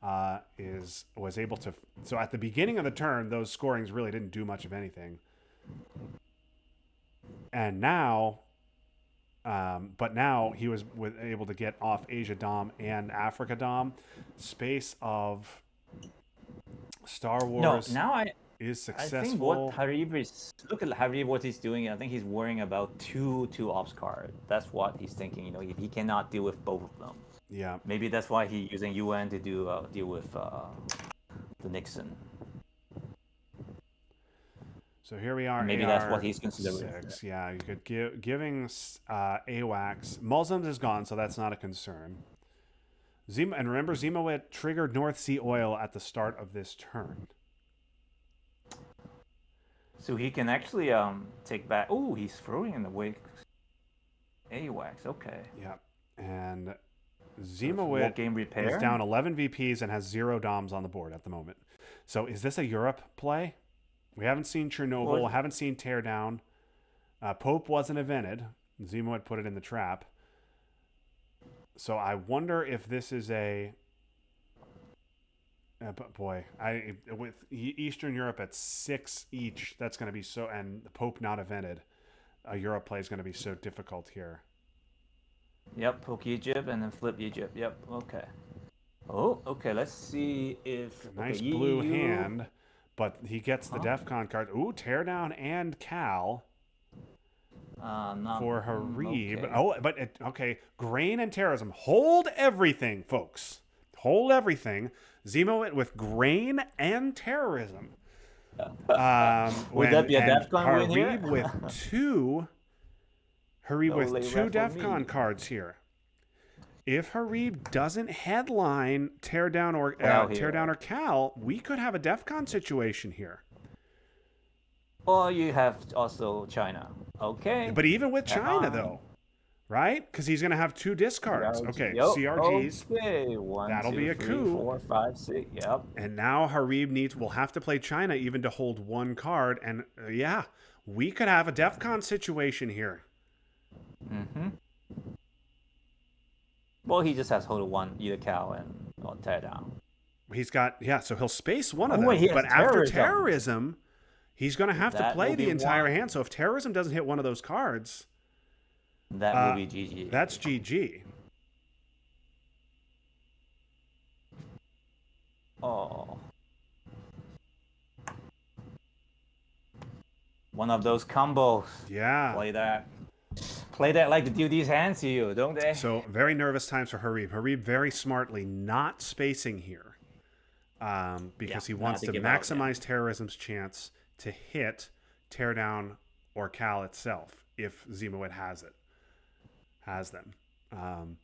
was able to. So at the beginning of the turn, those scorings really didn't do much of anything. And now, but now he was able to get off Asia Dom and Africa Dom. Space of Star Wars is successful. I think what Jarib is, look at Jarib, what he's doing. I think he's worrying about two ops cards. That's what he's thinking. He cannot deal with both of them. Yeah. Maybe that's why he's using UN to deal with the Nixon. So here we are. Maybe AR that's what he's considering. 6. Yeah, you could giving AWACS. Muslims is gone, so that's not a concern. And remember, Ziemowit triggered North Sea oil at the start of this turn. So he can actually take back. Oh, he's throwing in the wake. AWACS, okay. Yeah, and Ziemowit game repair is down 11 VPs and has 0 DOMs on the board at the moment. So is this a Europe play? We haven't seen Chernobyl, haven't seen Teardown. Pope wasn't invented. Ziemowit put it in the trap. So I wonder if this is a... but boy, with Eastern Europe at 6 each, that's going to be so... And the Pope not invented. A Europe play is going to be so difficult here. Yep, poke Egypt and then flip Egypt. Yep, okay. Oh, okay, let's see if... Nice blue hand, but he gets the DEFCON card. Ooh, Teardown and Cal for Jarib. Okay. Oh, but okay, grain and terrorism. Hold everything, folks. Hold everything. Ziemowit with grain and terrorism. Would that be a DEFCON win here? Jarib with two... Jarib with 2 DEFCON cards here. If Jarib doesn't headline Teardown or Cal, we could have a DEFCON situation here. Or you have also China. Okay. But even with China, though, right? Because he's going to have 2 discards. Okay, CRGs. Okay, 1, that'll 2, be a 3, coup. 4, 5, 6. Yep. And now Jarib will have to play China even to hold 1 card. And yeah, we could have a DEFCON situation here. Mm-hmm. Well, he just has hold 1, either Cal or Teardown. He's got, so he'll space one of them. But after terrorism, he's going to have to play the entire hand. So if terrorism doesn't hit one of those cards, that will be GG. That's GG. Oh. One of those combos. Yeah. Play that like to deal these hands to you, don't they? So very nervous times for Jarib. Jarib very smartly not spacing here because he wants to maximize terrorism's chance to hit Teardown or Cal itself if Ziemowit has them. And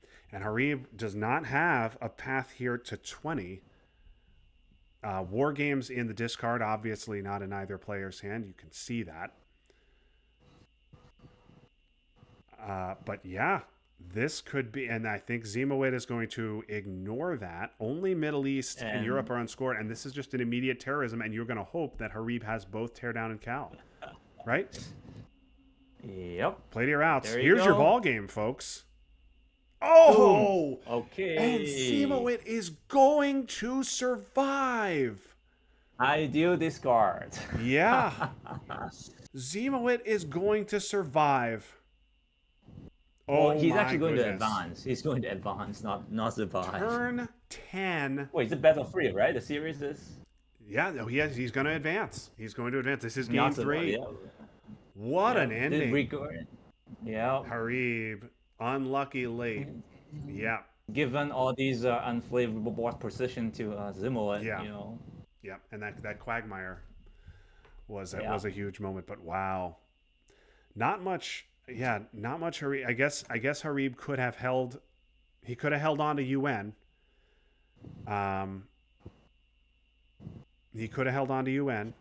Jarib does not have a path here to 20. War games in the discard, obviously not in either player's hand. You can see that. But yeah, this could be, and I think Ziemowit is going to ignore that. Only Middle East and Europe are unscored, and this is just an immediate terrorism, and you're going to hope that Jarib has both Teardown and Cal, right? Yep. Play to your outs. Here's your ball game, folks. Oh! Boom. Okay. And Ziemowit is going to survive. Ideal discard. Yeah. Ziemowit is going to survive. Well, he's actually going to advance. He's going to advance, not survive. Turn 10. Wait, it's a battle 3, right? The series is. Yeah, no, he's going to advance. He's going to advance. This is game 3. Yeah. What an ending. Yeah. Jarib, unlucky late. Yeah. Given all these unfavorable board position to Ziemowit, Yeah, and that Quagmire was a huge moment. But wow, not much. Yeah, not much. Jarib. I guess Jarib could have held. He could have held on to UN. He could have held on to UN.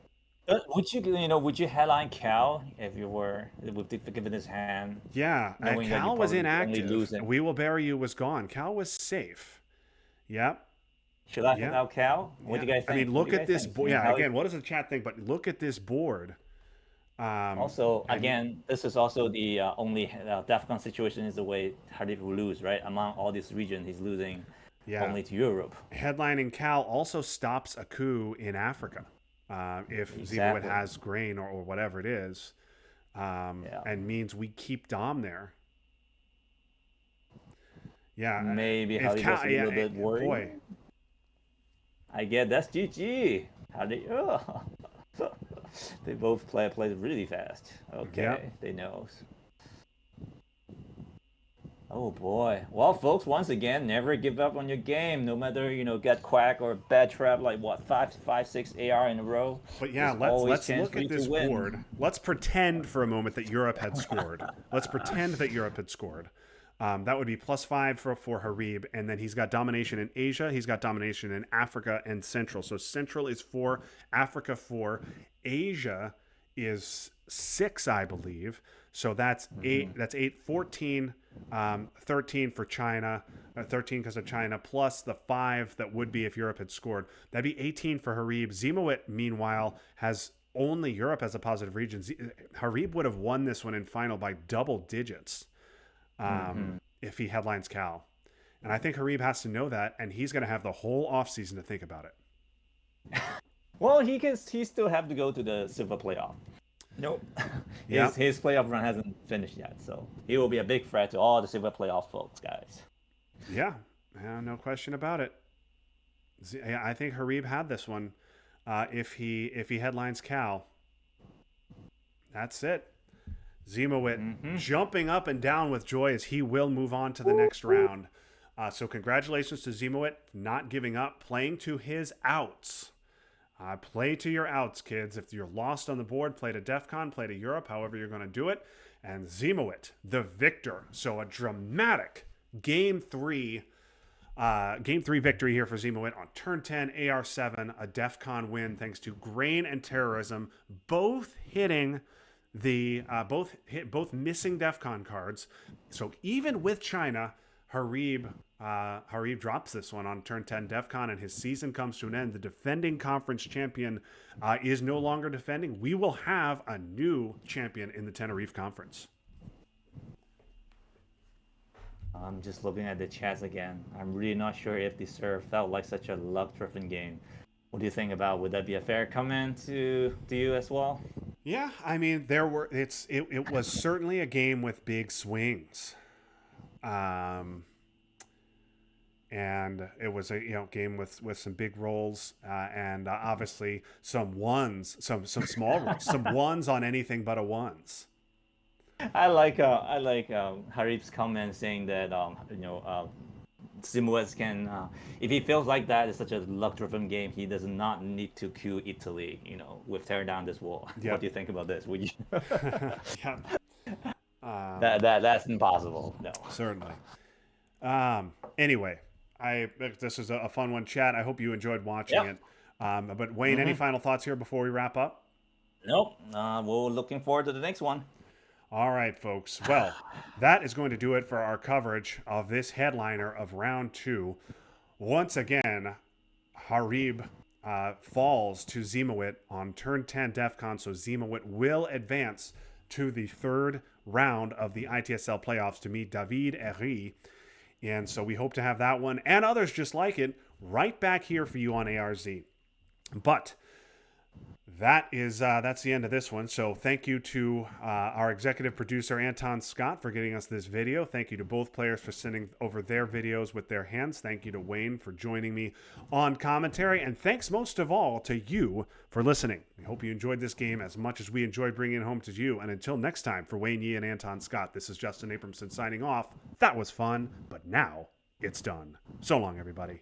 Would you headline Cal if you were given his hand? Yeah, Cal was inactive. We Will Bury You was gone. Cal was safe. Yep. Should I head out Cal? What do you guys think? I mean, look at this board. Yeah, again, what does the chat think? But look at this board. Also, again, this is also the only DEFCON situation is the way Jarib will lose, right? Among all this region, he's losing Yeah. only to Europe. Headlining Cal also stops a coup in Africa if Ziemowit has grain or whatever it is, and means we keep Dom there. Yeah. Maybe If Jarib was Cal, a yeah, little bit worried. boy. I get that's GG. How they? Oh. They both play really fast. Okay, Yep. they know. Oh boy. Well, folks, once again, never give up on your game, no matter get quack or bad trap like what 6 AR in a row. But yeah, There's let's always chance look for you at to this win. board. Let's pretend for a moment that Europe had scored. Let's pretend that Europe had scored. That would be +5 for Jarib, and then he's got domination in Asia. He's got domination in Africa and Central. So Central is 4, Africa 4, Asia is 6, I believe. So that's 8. That's 8, 14, 13 for China. 13 because of China, plus the 5 that would be if Europe had scored. That'd be 18 for Jarib. Ziemowit, meanwhile, has only Europe as a positive region. Jarib would have won this one in final by double digits if he headlines Cal. And I think Jarib has to know that, and he's going to have the whole offseason to think about it. Well, he still have to go to the silver playoff. Nope. His playoff run hasn't finished yet, so he will be a big threat to all the silver playoff folks, guys. Yeah, no question about it. I think Jarib had this one. If he headlines Cal, that's it. Ziemowit jumping up and down with joy as he will move on to the next round. So congratulations to Ziemowit, not giving up, playing to his outs. Play to your outs, kids. If you're lost on the board, play to DEF CON, play to Europe, however you're going to do it. And Ziemowit, the victor. So a dramatic Game 3 victory here for Ziemowit on turn 10, AR7, a DEF CON win thanks to grain and terrorism, both hitting both missing DEF CON cards. So even with China, Jarib drops this one on turn 10 DEF CON, and his season comes to an end. The defending conference champion is no longer defending. We will have a new champion in the Tenerife Conference. I'm just looking at the chats again. I'm really not sure if the serve felt like such a luck-driven game. What do you think about? Would that be a fair comment to you as well? Yeah, I mean, it was certainly a game with big swings. And it was a game with some big rolls and obviously some ones, some small rolls, some ones on anything but a ones. I like Jarib's comment saying that Ziemowit can if he feels like that it's such a luck-driven game, he does not need to cue Italy with tearing down this wall. Yep. What do you think about this? Would you? Yeah. That's impossible. No, certainly. Anyway, this is a fun one, chat. I hope you enjoyed watching it. But Wayne, any final thoughts here before we wrap up? Nope. We're looking forward to the next one. All right, folks. Well, that is going to do it for our coverage of this headliner of round 2. Once again, Jarib falls to Ziemowit on turn 10 DEF CON, so Ziemowit will advance to the 3rd round of the ITSL playoffs to meet David Erill. And so we hope to have that one and others just like it right back here for you on ARZ. But that's the end of this one. So thank you to our executive producer, Anton Scott, for getting us this video. Thank you to both players for sending over their videos with their hands. Thank you to Wain for joining me on commentary. And thanks most of all to you for listening. We hope you enjoyed this game as much as we enjoyed bringing it home to you. And until next time, for Wain Yee and Anton Scott, this is Justin Abramson signing off. That was fun, but now it's done. So long, everybody.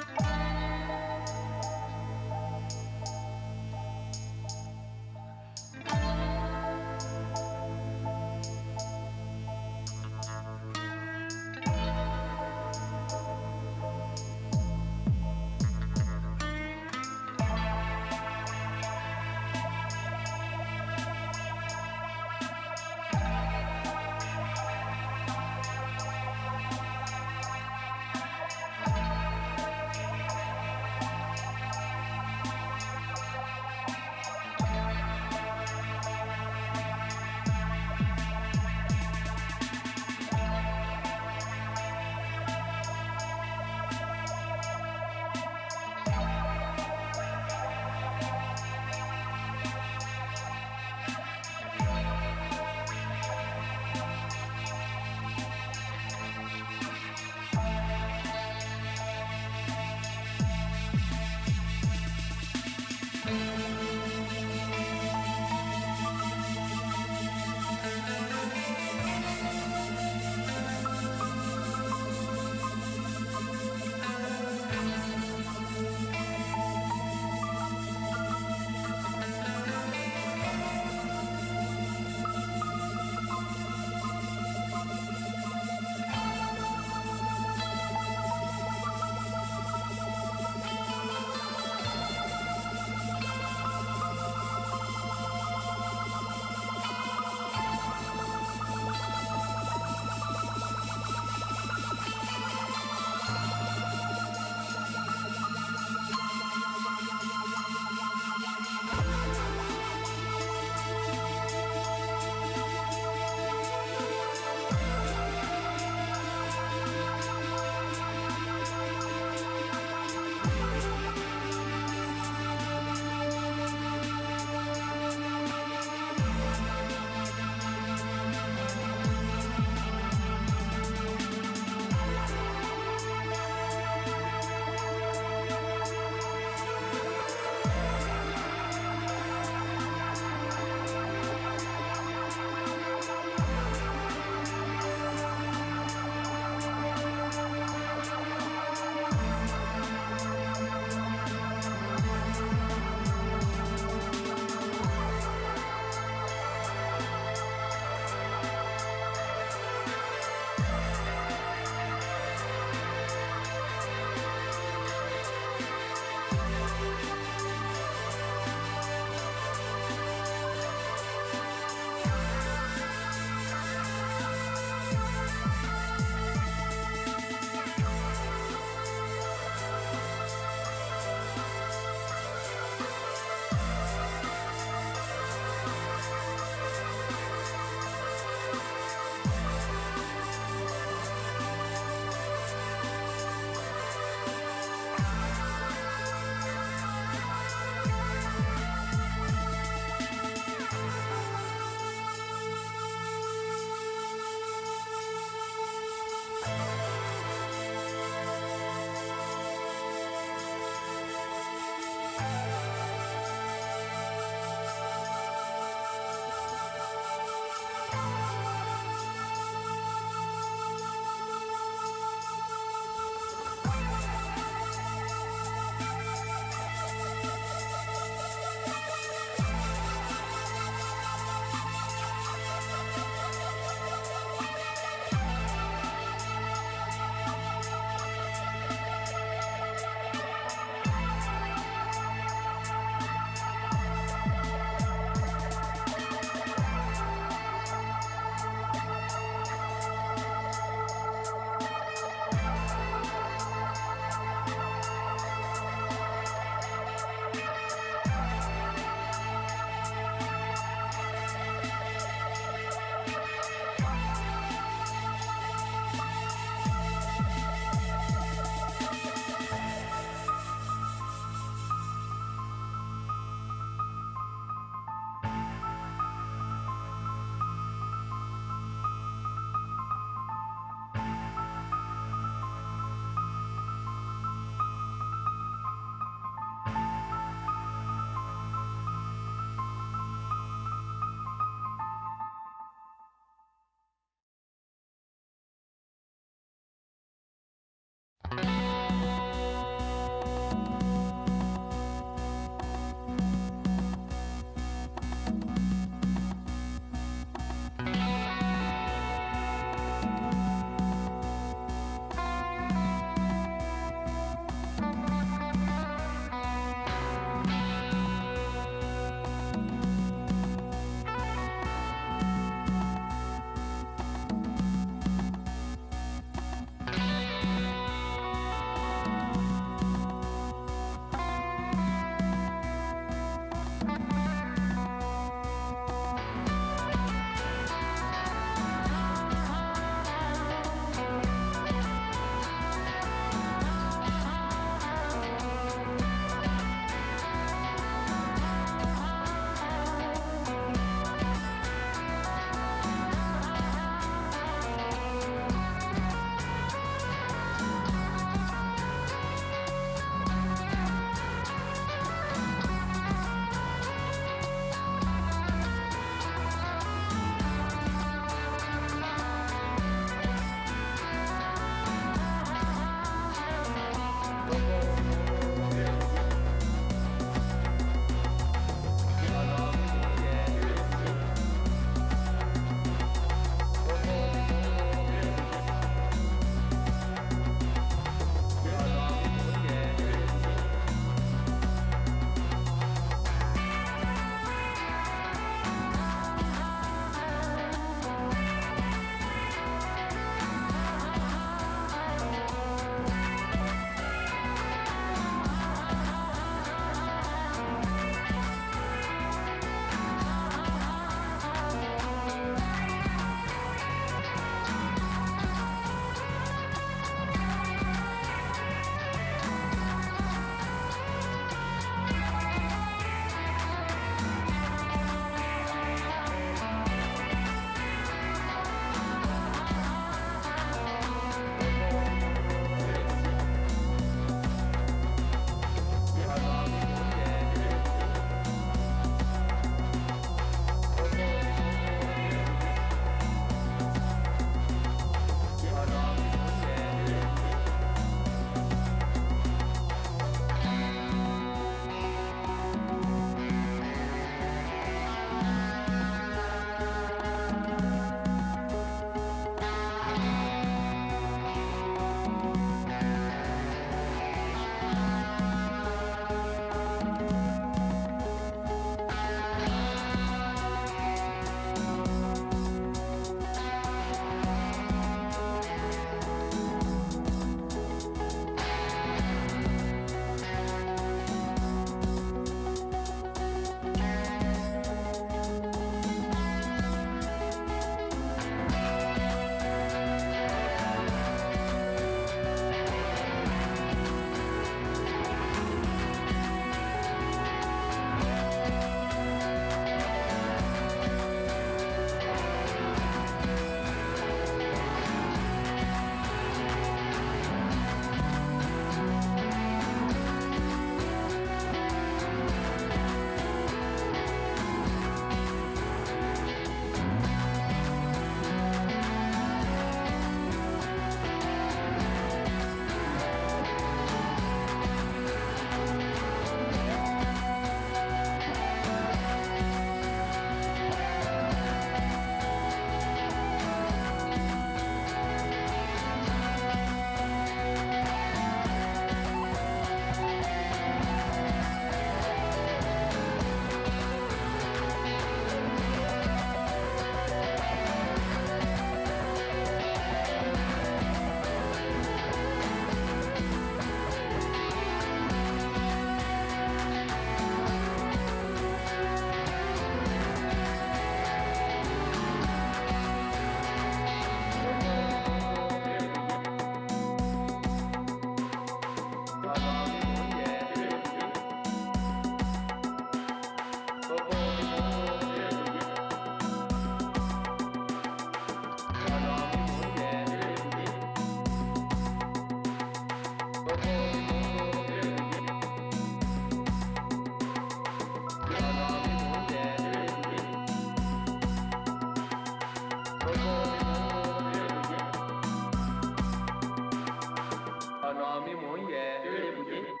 面膜也热烈不绝。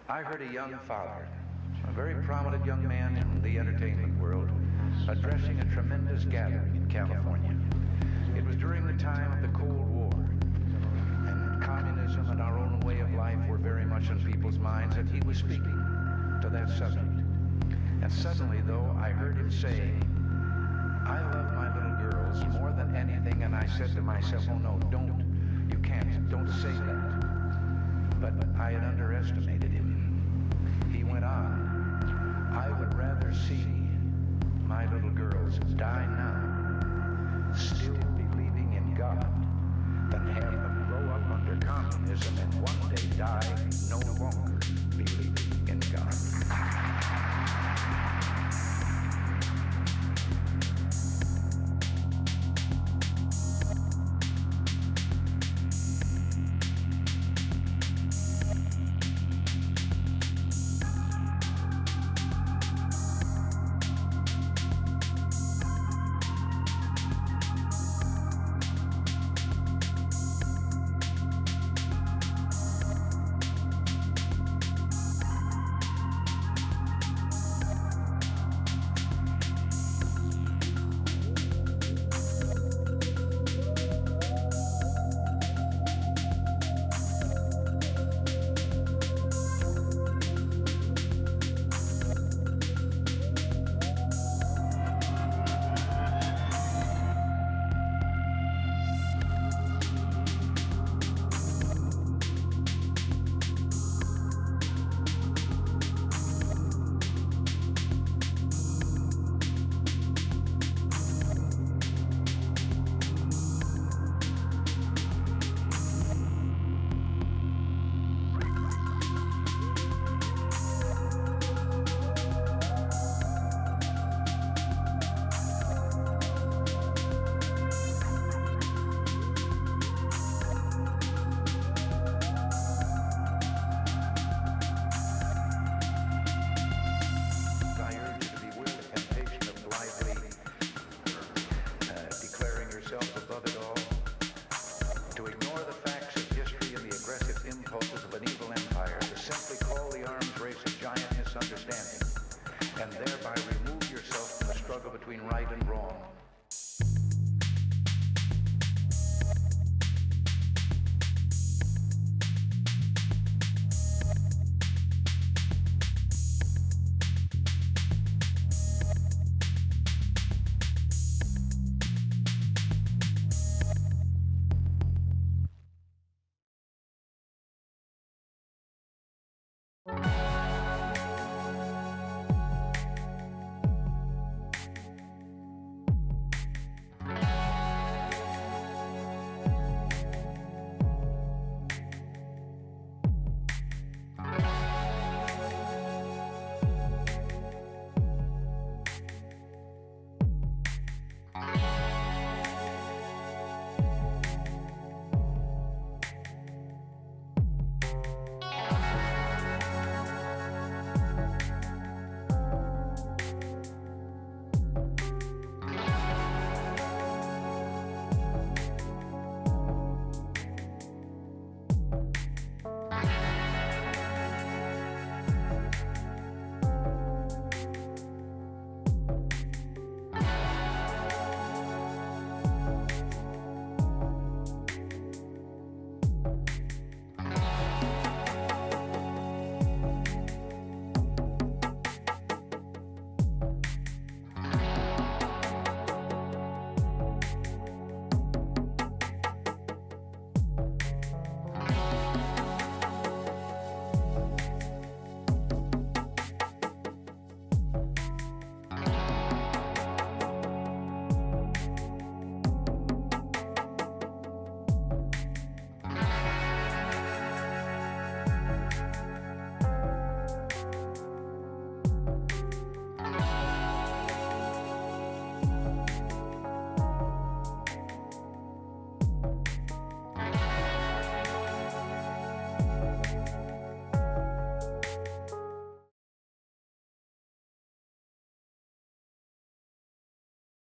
I heard a young father, a very prominent young man in the entertainment world, addressing a tremendous gathering in California. It was during the time of the Cold War, and communism and our own way of life were very much on people's minds, and he was speaking to that subject. And suddenly, though, I heard him say, "I love my little girls more than anything," and I said to myself, "Oh no, don't say that." But I had underestimated him. ever see my little girls die now, still believing in God, than have them grow up under communism and one day die no longer believing in God. And thereby remove yourself from the struggle between right and wrong.